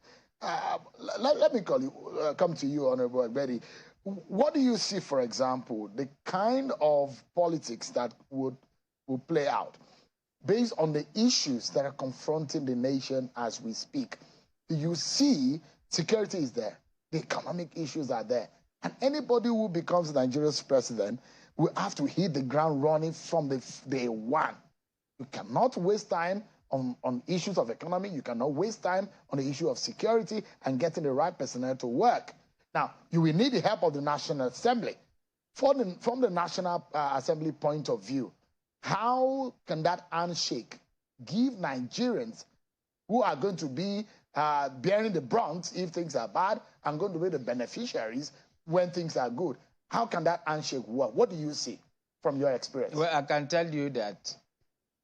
Let me come to you, Honorable Betty. What do you see, for example, the kind of politics that would play out based on the issues that are confronting the nation as we speak? You see, security is there. The economic issues are there. And anybody who becomes Nigeria's president will have to hit the ground running from the day one. You cannot waste time on issues of economy. You cannot waste time on the issue of security and getting the right personnel to work. Now, you will need the help of the National Assembly. From the National Assembly point of view, how can that handshake give Nigerians who are going to be bearing the brunt if things are bad and going to be the beneficiaries when things are good? How can that handshake work? What do you see from your experience? Well, I can tell you that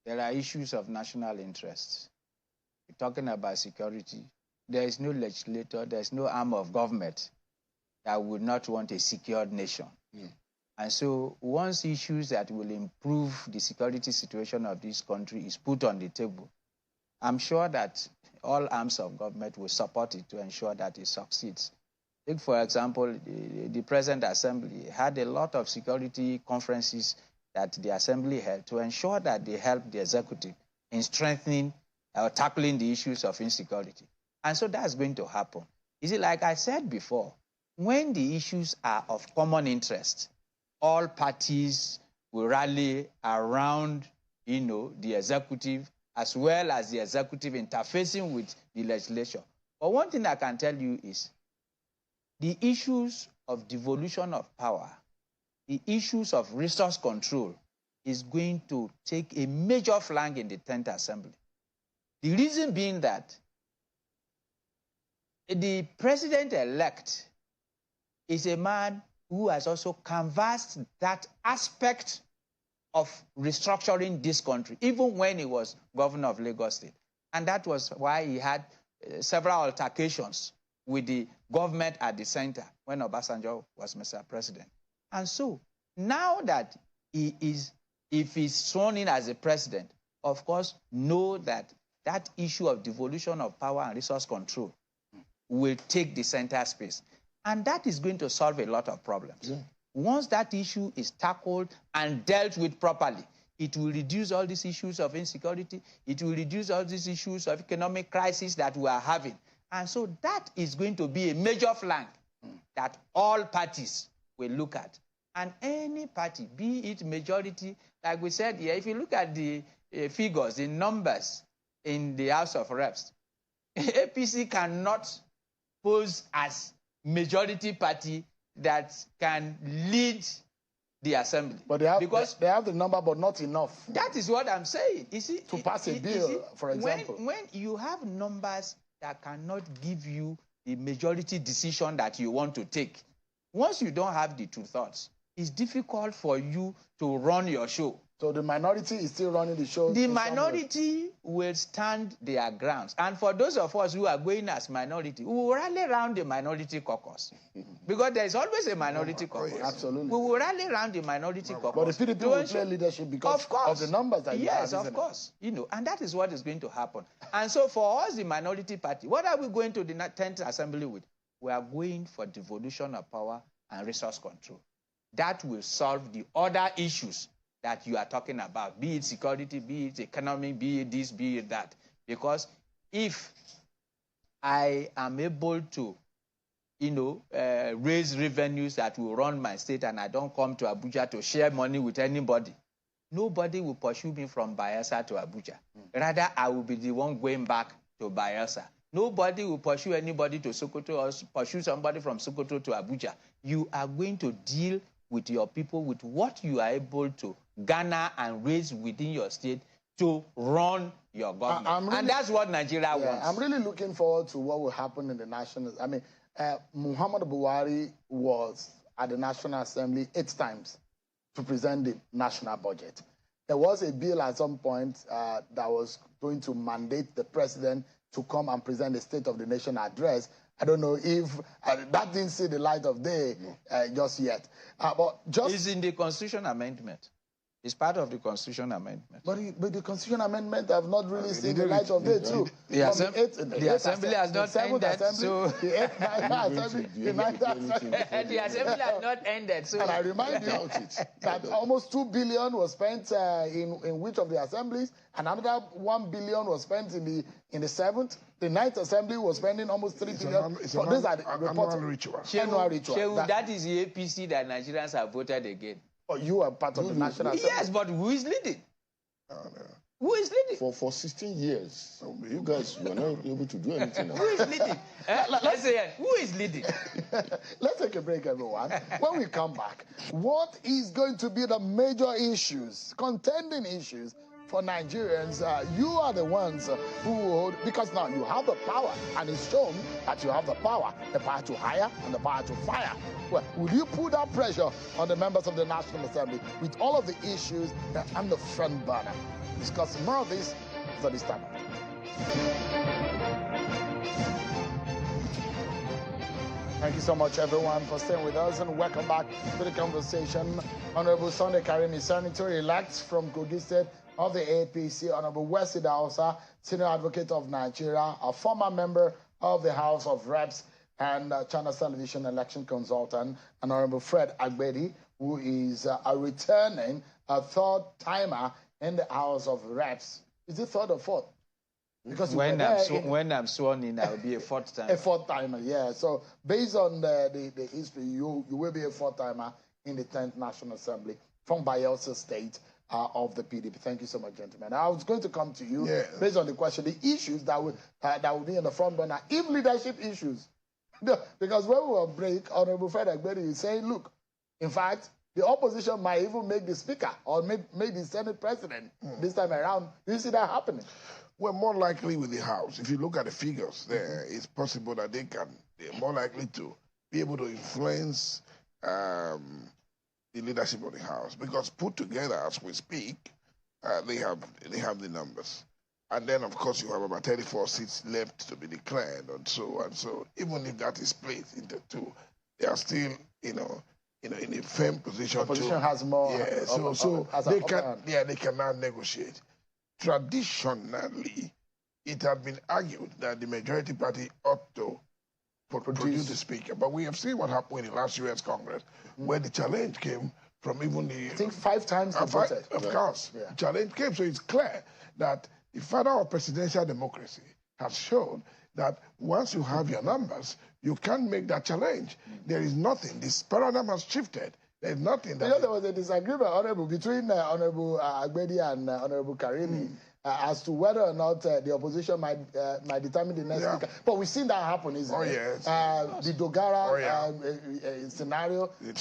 there are issues of national interest. We're talking about security. There is no legislator, there is no arm of government that would not want a secured nation. Mm. And so once issues that will improve the security situation of this country is put on the table, I'm sure that all arms of government will support it to ensure that it succeeds. Take, for example, the present assembly had a lot of security conferences that the assembly held to ensure that they help the executive in strengthening or tackling the issues of insecurity. And so that's going to happen. You see, like I said before, when the issues are of common interest, all parties will rally around, the executive, as well as the executive interfacing with the legislature. But one thing I can tell you is the issues of devolution of power, the issues of resource control is going to take a major flank in the 10th Assembly. The reason being that the president-elect is a man who has also canvassed that aspect of restructuring this country, even when he was governor of Lagos State. And that was why he had several altercations with the government at the center when Obasanjo was Mr. President. And so, now that if he's sworn in as a president, of course, know that that issue of devolution of power and resource control will take the center space. And that is going to solve a lot of problems. Yeah. Once that issue is tackled and dealt with properly, it will reduce all these issues of insecurity. It will reduce all these issues of economic crisis that we are having. And so that is going to be a major flank that all parties will look at. And any party, be it majority, like we said here, if you look at the figures, the numbers in the House of Reps, APC cannot pose as majority party that can lead the assembly. But they have the number, but not enough. That is what I'm saying. You see, to pass a bill, for example. When you have numbers that cannot give you the majority decision that you want to take, once you don't have the two thoughts, it's difficult for you to run your show. So the minority is still running the show? The minority will stand their grounds. And for those of us who are going as minority, we will rally around the minority caucus. Because there is always a minority caucus. Absolutely. We will rally around the minority caucus. But the PDP will play leadership because of the numbers that you have. Yes, of course. You know, and that is what is going to happen. And so for us, the minority party, what are we going to the 10th Assembly with? We are going for devolution of power and resource control. That will solve the other issues that you are talking about, be it security, be it economy, be it this, be it that. Because if I am able to, you know, raise revenues that will run my state and I don't come to Abuja to share money with anybody, nobody will pursue me from Bayelsa to Abuja. Rather, I will be the one going back to Bayelsa. Nobody will pursue anybody to Sokoto or pursue somebody from Sokoto to Abuja. You are going to deal with your people with what you are able to garner and raise within your state to run your government. And that's what Nigeria wants. I'm really looking forward to what will happen in the national... I mean, Muhammad Buhari was at the National Assembly 8 times to present the national budget. There was a bill at some point that was going to mandate the president to come and present the State of the Nation address. I don't know if that didn't see the light of day just yet. But it's in the Constitution Amendment. It's part of the Constitution Amendment. But the Constitution Amendment have not really seen the light of day too. The Assembly has not ended. So the Assembly has not ended. So and I remind you that almost 2 billion was spent in which of the assemblies, and another 1 billion was spent in the 7th. The 9th Assembly was spending almost 3 billion. These are the annual ritual. Annual ritual. That is the APC that Nigerians have voted again. Oh, you are part of the National Assembly. Yes, but who is leading? Who is leading? For 16 years, you guys were not able to do anything. Who is leading? Let's say, who is leading? Let's take a break, everyone. When we come back, what is going to be the major issues, contending issues for Nigerians? You are the ones who hold, because now you have the power, and it's shown that you have the power to hire and the power to fire. Well, will you put that pressure on the members of the National Assembly with all of the issues and the front burner? Discussing more of this for this time. Thank you so much, everyone, for staying with us, and welcome back to the conversation. Honorable Sunday Karimi, Senator-elect from Kogi State of the APC, Honorable Wesley Dausa, Senior Advocate of Nigeria, a former member of the House of Reps and Channels Television election consultant, and Honorable Fred Agbedi, who is a returning third-timer in the House of Reps. Is it third or fourth? Because when I'm sworn in, I'll be a fourth timer. A fourth timer, yeah. So based on the history, you will be a fourth timer in the 10th National Assembly from Bayelsa State of the PDP. Thank you so much, gentlemen. I was going to come to you based on the question, the issues that will be in the front burner, if leadership issues. Because when we were break, Honorable Fred Agbedi is saying, look, in fact, the opposition might even make the speaker or make the Senate president this time around. Do you see that happening? Well, more likely with the House. If you look at the figures there, it's possible that they're more likely to be able to influence the leadership of the House. Because put together as we speak, they have the numbers. And then, of course, you have about 34 seats left to be declared, and so. Even if that is split into 2, they are still, in a firm position. The opposition has more. Yeah, so they can now negotiate. Traditionally, it had been argued that the majority party ought to produce the speaker, but we have seen what happened in the last U.S. Congress, where the challenge came from even the. I think 5 times they voted. Of course, the challenge came, so it's clear that the father of presidential democracy has shown that once you have your numbers, you can't make that challenge. There is nothing. This paradigm has shifted. There's nothing. That there was a disagreement, Honorable, between Honorable Agbedi and Honorable Karimi as to whether or not the opposition might determine the next speaker. But we've seen that happen, isn't it? Yes. The Dogara scenario, the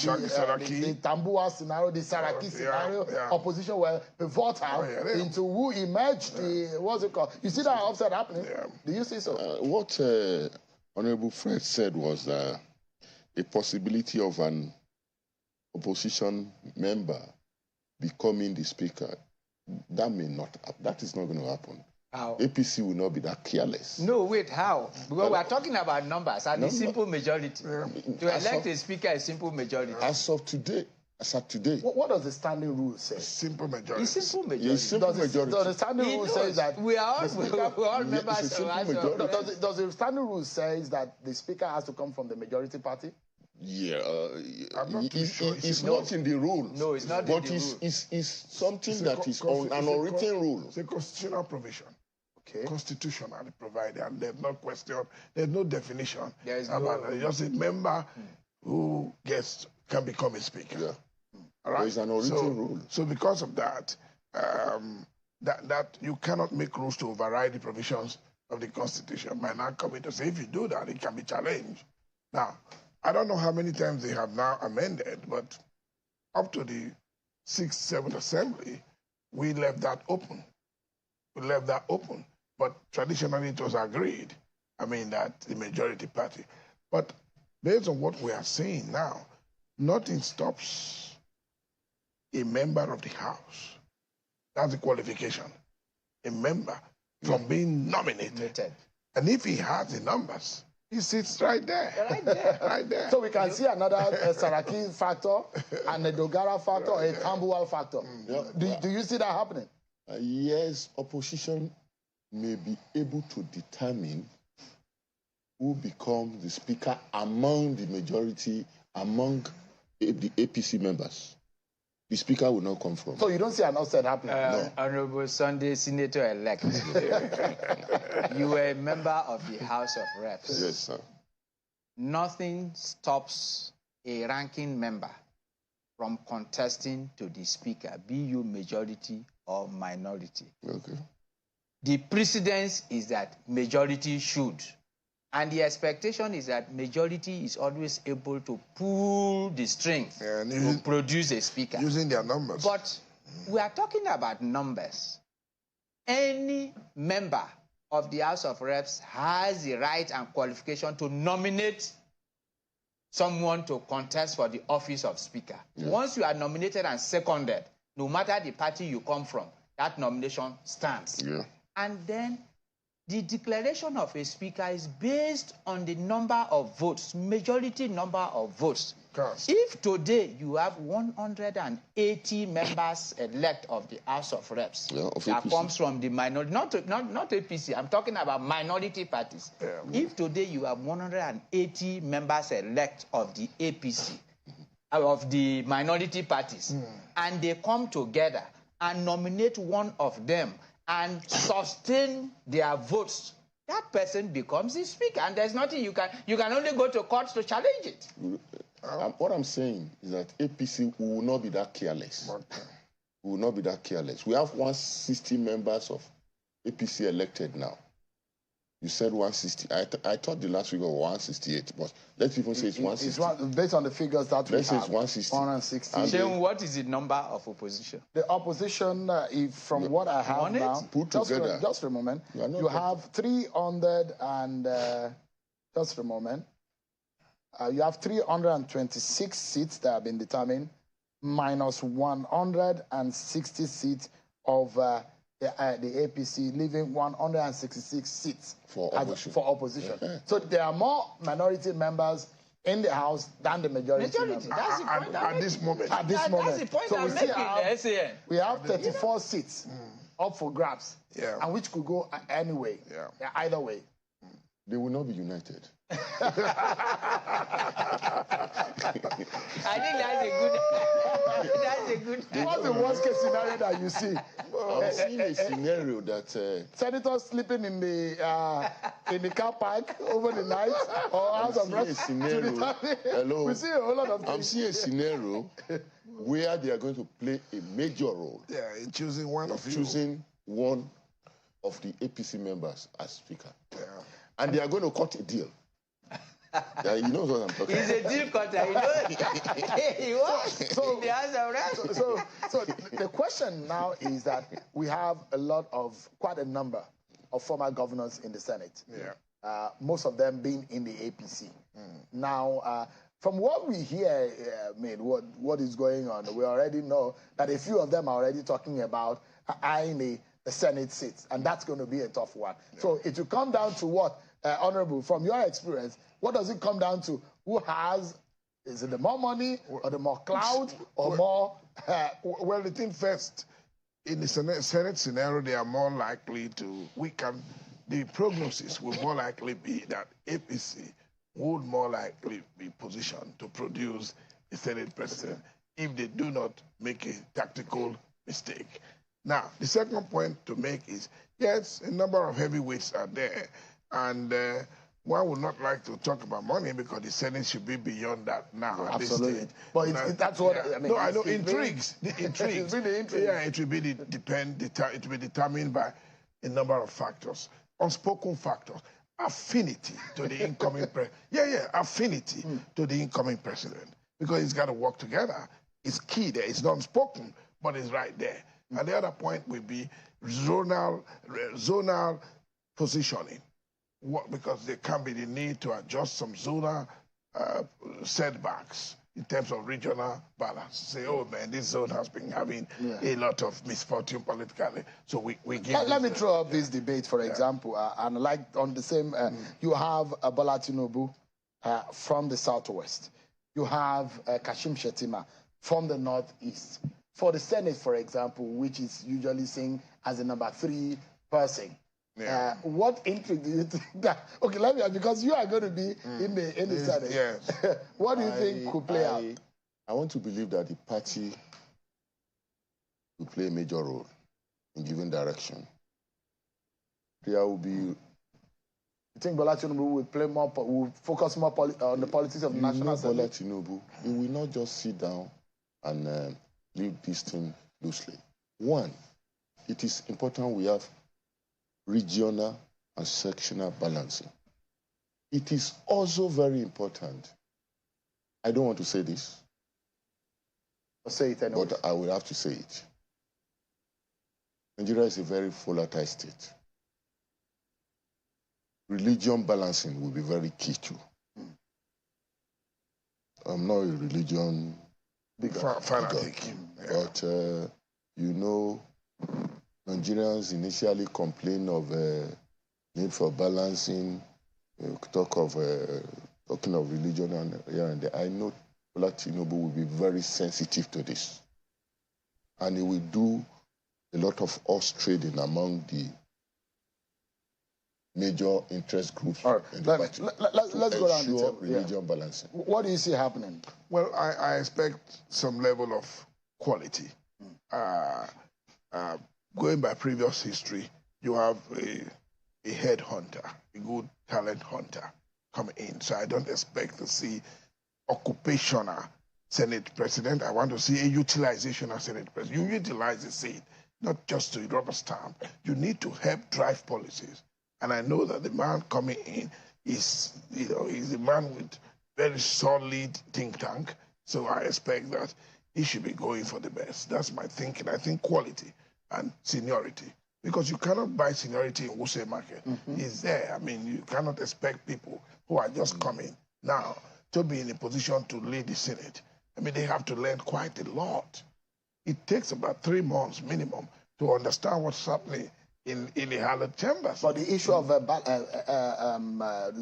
Tambua scenario, the Saraki scenario, opposition were voted into who emerged the, what's it called? You see that upset happening? Do you see so? What Honorable Fred said was a possibility of an opposition member becoming the speaker, that may not happen. That is not going to happen. How? APC will not be that careless. No, wait, how? Because we are talking about numbers and a simple majority. To elect a speaker, a simple majority. As of today, what does the standing rule say? Simple majority. It's simple majority. Yes, simple majority. Does the standing rule say that we are all members of does the standing rule says that the speaker has to come from the majority party? Yeah, I'm not too sure. It's not in the rules. No, it's not but in the rules. It's something that is on an unwritten rule. It's a constitutional provision. Okay. Constitutionally provided, and there's no question, there's no definition. There is about no... just a member who can become a speaker. Yeah. All right? There's an unwritten rule. So because of that, that you cannot make rules to override the provisions of the Constitution by now coming to say if you do that, it can be challenged. Now, I don't know how many times they have now amended, but up to the 6th, 7th Assembly, we left that open. But traditionally it was agreed, that the majority party. But based on what we are seeing now, nothing stops a member of the House, that's the qualification, a member from being nominated. And if he has the numbers, he sits right there. Right there. So we can see another Saraki factor, and a Dogara factor, a Tambuwal factor. Do you see that happening? Yes, opposition may be able to determine who becomes the speaker among the majority, among the APC members. The speaker will not come from. So you don't see an offset happening? No. Honorable Sunday Senator-elect, you were a member of the House of Reps. Yes, sir. Nothing stops a ranking member from contesting to the speaker, be you majority or minority. Okay. The precedence is that majority should. And the expectation is that majority is always able to pull the strings to produce a speaker. Using their numbers. But we are talking about numbers. Any member of the House of Reps has the right and qualification to nominate someone to contest for the office of speaker. Yeah. Once you are nominated and seconded, no matter the party you come from, that nomination stands. Yeah. And then the declaration of a speaker is based on the number of votes, majority number of votes. If today you have 180 members elect of the House of Reps, that comes from the minority, not APC, I'm talking about minority parties. If today you have 180 members elect of the APC, of the minority parties, and they come together and nominate one of them and sustain their votes, that person becomes the speaker, and there's nothing you can only go to court to challenge it. What I'm saying is that APC will not be that careless. We will not be that careless. We have 160 members of APC elected now. You said 160. I thought the last figure was 168, but let's even say it's 160. Based on the figures that we have. Let's say it's 160. 160. Then what is the number of opposition? The opposition, from what I have now, put together. Just for a moment, you have 300 and, just for a moment, you have 326 seats that have been determined, minus 160 seats of the APC, leaving 166 seats for opposition. So there are more minority members in the House than the majority members. That's the point at this moment. At this moment. That's the point I'm making. We have 34 seats up for grabs, and which could go anyway, either way. They will not be united. I think that's a good. What's the worst case scenario that you see? I'm seeing a scenario that senators sleeping in the car park over the night, or House of Reps. Hello. We see a whole lot of things. I'm seeing a scenario where they are going to play a major role. Yeah, in choosing one of the APC members as speaker. Yeah. And they are going to cut a deal. Yeah, you know what I'm talking about. He's a deal cutter, you know. He was in the House of Reps. So the question now is that we have quite a number of former governors in the Senate. Yeah. Most of them being in the APC. Now, from what we hear, what is going on, we already know that a few of them are already talking about eyeing the Senate seats, and that's going to be a tough one. Yeah. So it will come down to what, Honorable, from your experience, what does it come down to? Who has, is it the more money or the more clout or more? Well, the thing first, in the Senate scenario, they are more likely to, the prognosis will more likely be that APC would more likely be positioned to produce a Senate president if they do not make a tactical mistake. Now, the second point to make is, yes, a number of heavyweights are there, and one would not like to talk about money because the Senate should be beyond that now. Absolutely. But that's what I mean. No, I know intrigues. The intrigues. Really intriguing. Yeah, it will be determined by a number of factors, unspoken factors, affinity to the incoming president. Affinity to the incoming president, because it's got to work together. It's key there. It's not unspoken, but it's right there. And the other point will be zonal positioning. Because there can be the need to adjust some zonal setbacks in terms of regional balance. Say, oh man, this zone has been having a lot of misfortune politically, so we give. Let me throw up this debate, for example, and like on the same, you have Bola Tinubu from the southwest, you have Kashim Shettima from the northeast. For the Senate, for example, which is usually seen as the number 3 person. Yeah. What intrigue do you think that? Okay, let me, because you are going to be in the Senate. Yes. What do you think could play out? I want to believe that the party will play a major role in giving direction. There will be. You think Bola Tinubu will play more? Will focus more on the politics of the National Assembly? Bola Tinubu, he will not just sit down and leave this thing loosely. One, it is important we have regional and sectional balancing. It is also very important. I don't want to say this. I'll say it anyway. But I will have to say it. Nigeria is a very volatile state. Religion balancing will be very key too. I'm not a religion fanatic, but you know, Nigerians initially complained of need for balancing, talking of religion and here and there. I know Bola Tinubu will be very sensitive to this, and he will do a lot of horse trading among the major interest groups. All right. Let's go down the table. Religion balancing. What do you see happening? Well, I expect some level of quality. Going by previous history, you have a head hunter, a good talent hunter coming in. So I don't expect to see occupational Senate president. I want to see a utilization of Senate president. You utilize the seat, not just to rubber stamp. You need to help drive policies. And I know that the man coming in is a man with very solid think tank. So I expect that he should be going for the best. That's my thinking. I think quality and seniority. Because you cannot buy seniority in Wuse market. It's there. I mean, you cannot expect people who are just coming now to be in a position to lead the Senate. I mean, they have to learn quite a lot. It takes about 3 months minimum to understand what's happening in the Hallett chambers. But the issue of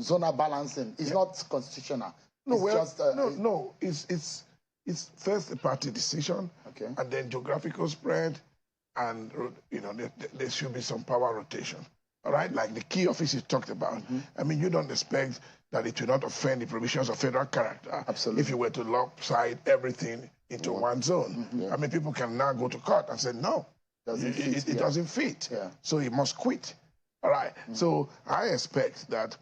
zonal balancing is not constitutional. No, it's first a party decision, and then geographical spread, and there should be some power rotation. All right, like the key office you talked about. I mean, you don't expect that it will not offend the provisions of federal character. Absolutely. If you were to lopside everything into one zone. I mean, people can now go to court and say no. It doesn't fit. So he must quit. All right. So I expect that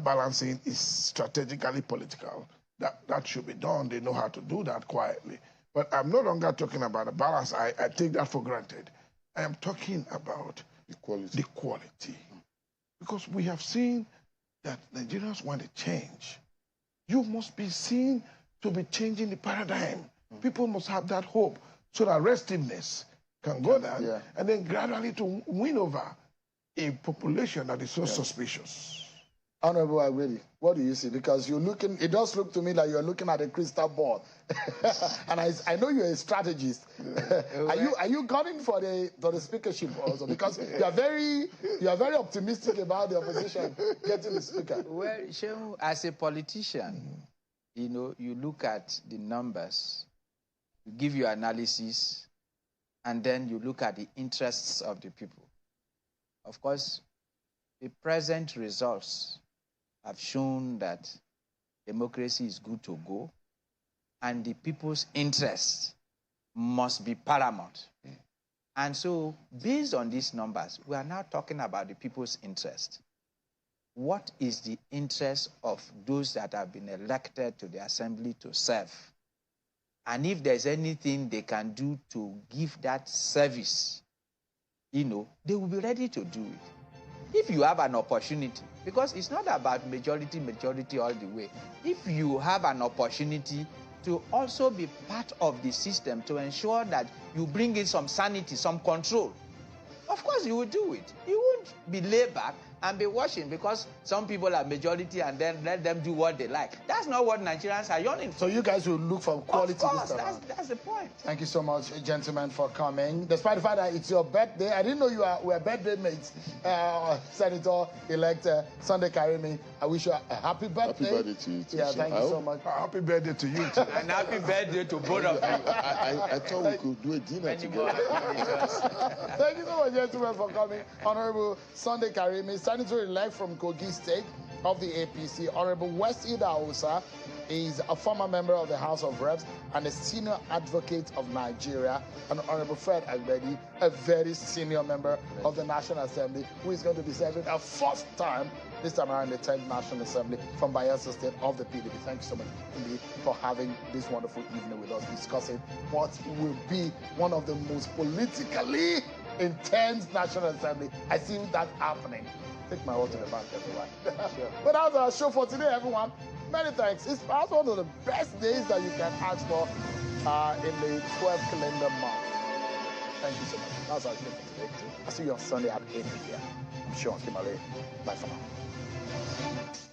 balancing is strategically political. That should be done. They know how to do that quietly. But I'm no longer talking about a balance. I take that for granted. I am talking about the quality. Because we have seen that Nigerians want to change. You must be seen to be changing the paradigm. People must have that hope so that restiveness can go down and then gradually to win over a population that is so suspicious. Honorable Agwedi, what do you see? Because you're looking, it does look to me like you're looking at a crystal ball. And I know you're a strategist. Are you gunning for the speakership also? Because you are very optimistic about the opposition getting the speaker. Well, Shehu, as a politician, you know, you look at the numbers, you give your analysis, and then you look at the interests of the people. Of course, the present results have shown that democracy is good to go, and the people's interests must be paramount. And so, based on these numbers, we are now talking about the people's interest. What is the interest of those that have been elected to the assembly to serve? And if there's anything they can do to give that service, you know, they will be ready to do it. If you have an opportunity, because it's not about majority all the way. If you have an opportunity to also be part of the system to ensure that you bring in some sanity, some control, of course you will do it. You won't be laid back and be watching because some people are majority and then let them do what they like. That's not what Nigerians are yearning for. So you guys will look for quality. Of course, that's the point. Thank you so much, gentlemen, for coming. Despite the fact that it's your birthday, I didn't know you were birthday mates. Senator-elect Sunday Karimi, I wish you a happy birthday. Happy birthday to you too. Yeah, thank you so much. Happy birthday to you too. And happy birthday to both of you. I thought we could do a dinner together. Thank you so much, gentlemen, for coming. Honorable Sunday Karimi, Senator-elect from Kogi State of the APC. Honorable West Ida Osa is a former member of the House of Reps and a senior advocate of Nigeria. And Honorable Fred Agbedi, a very senior member of the National Assembly, who is going to be serving a fourth time, this time around the 10th National Assembly from Bayelsa State of the PDP. Thank you so much indeed for having this wonderful evening with us, discussing what will be one of the most politically intense National Assembly. I see that happening. Take my word to the bank, everyone. Sure. But that was our show for today, everyone. Many thanks. It's perhaps one of the best days that you can ask for in the 12th calendar month. Thank you so much. That's our show for today. I'll see you on Sunday at 8 p.m. I'm Sean Kimale. Bye for now.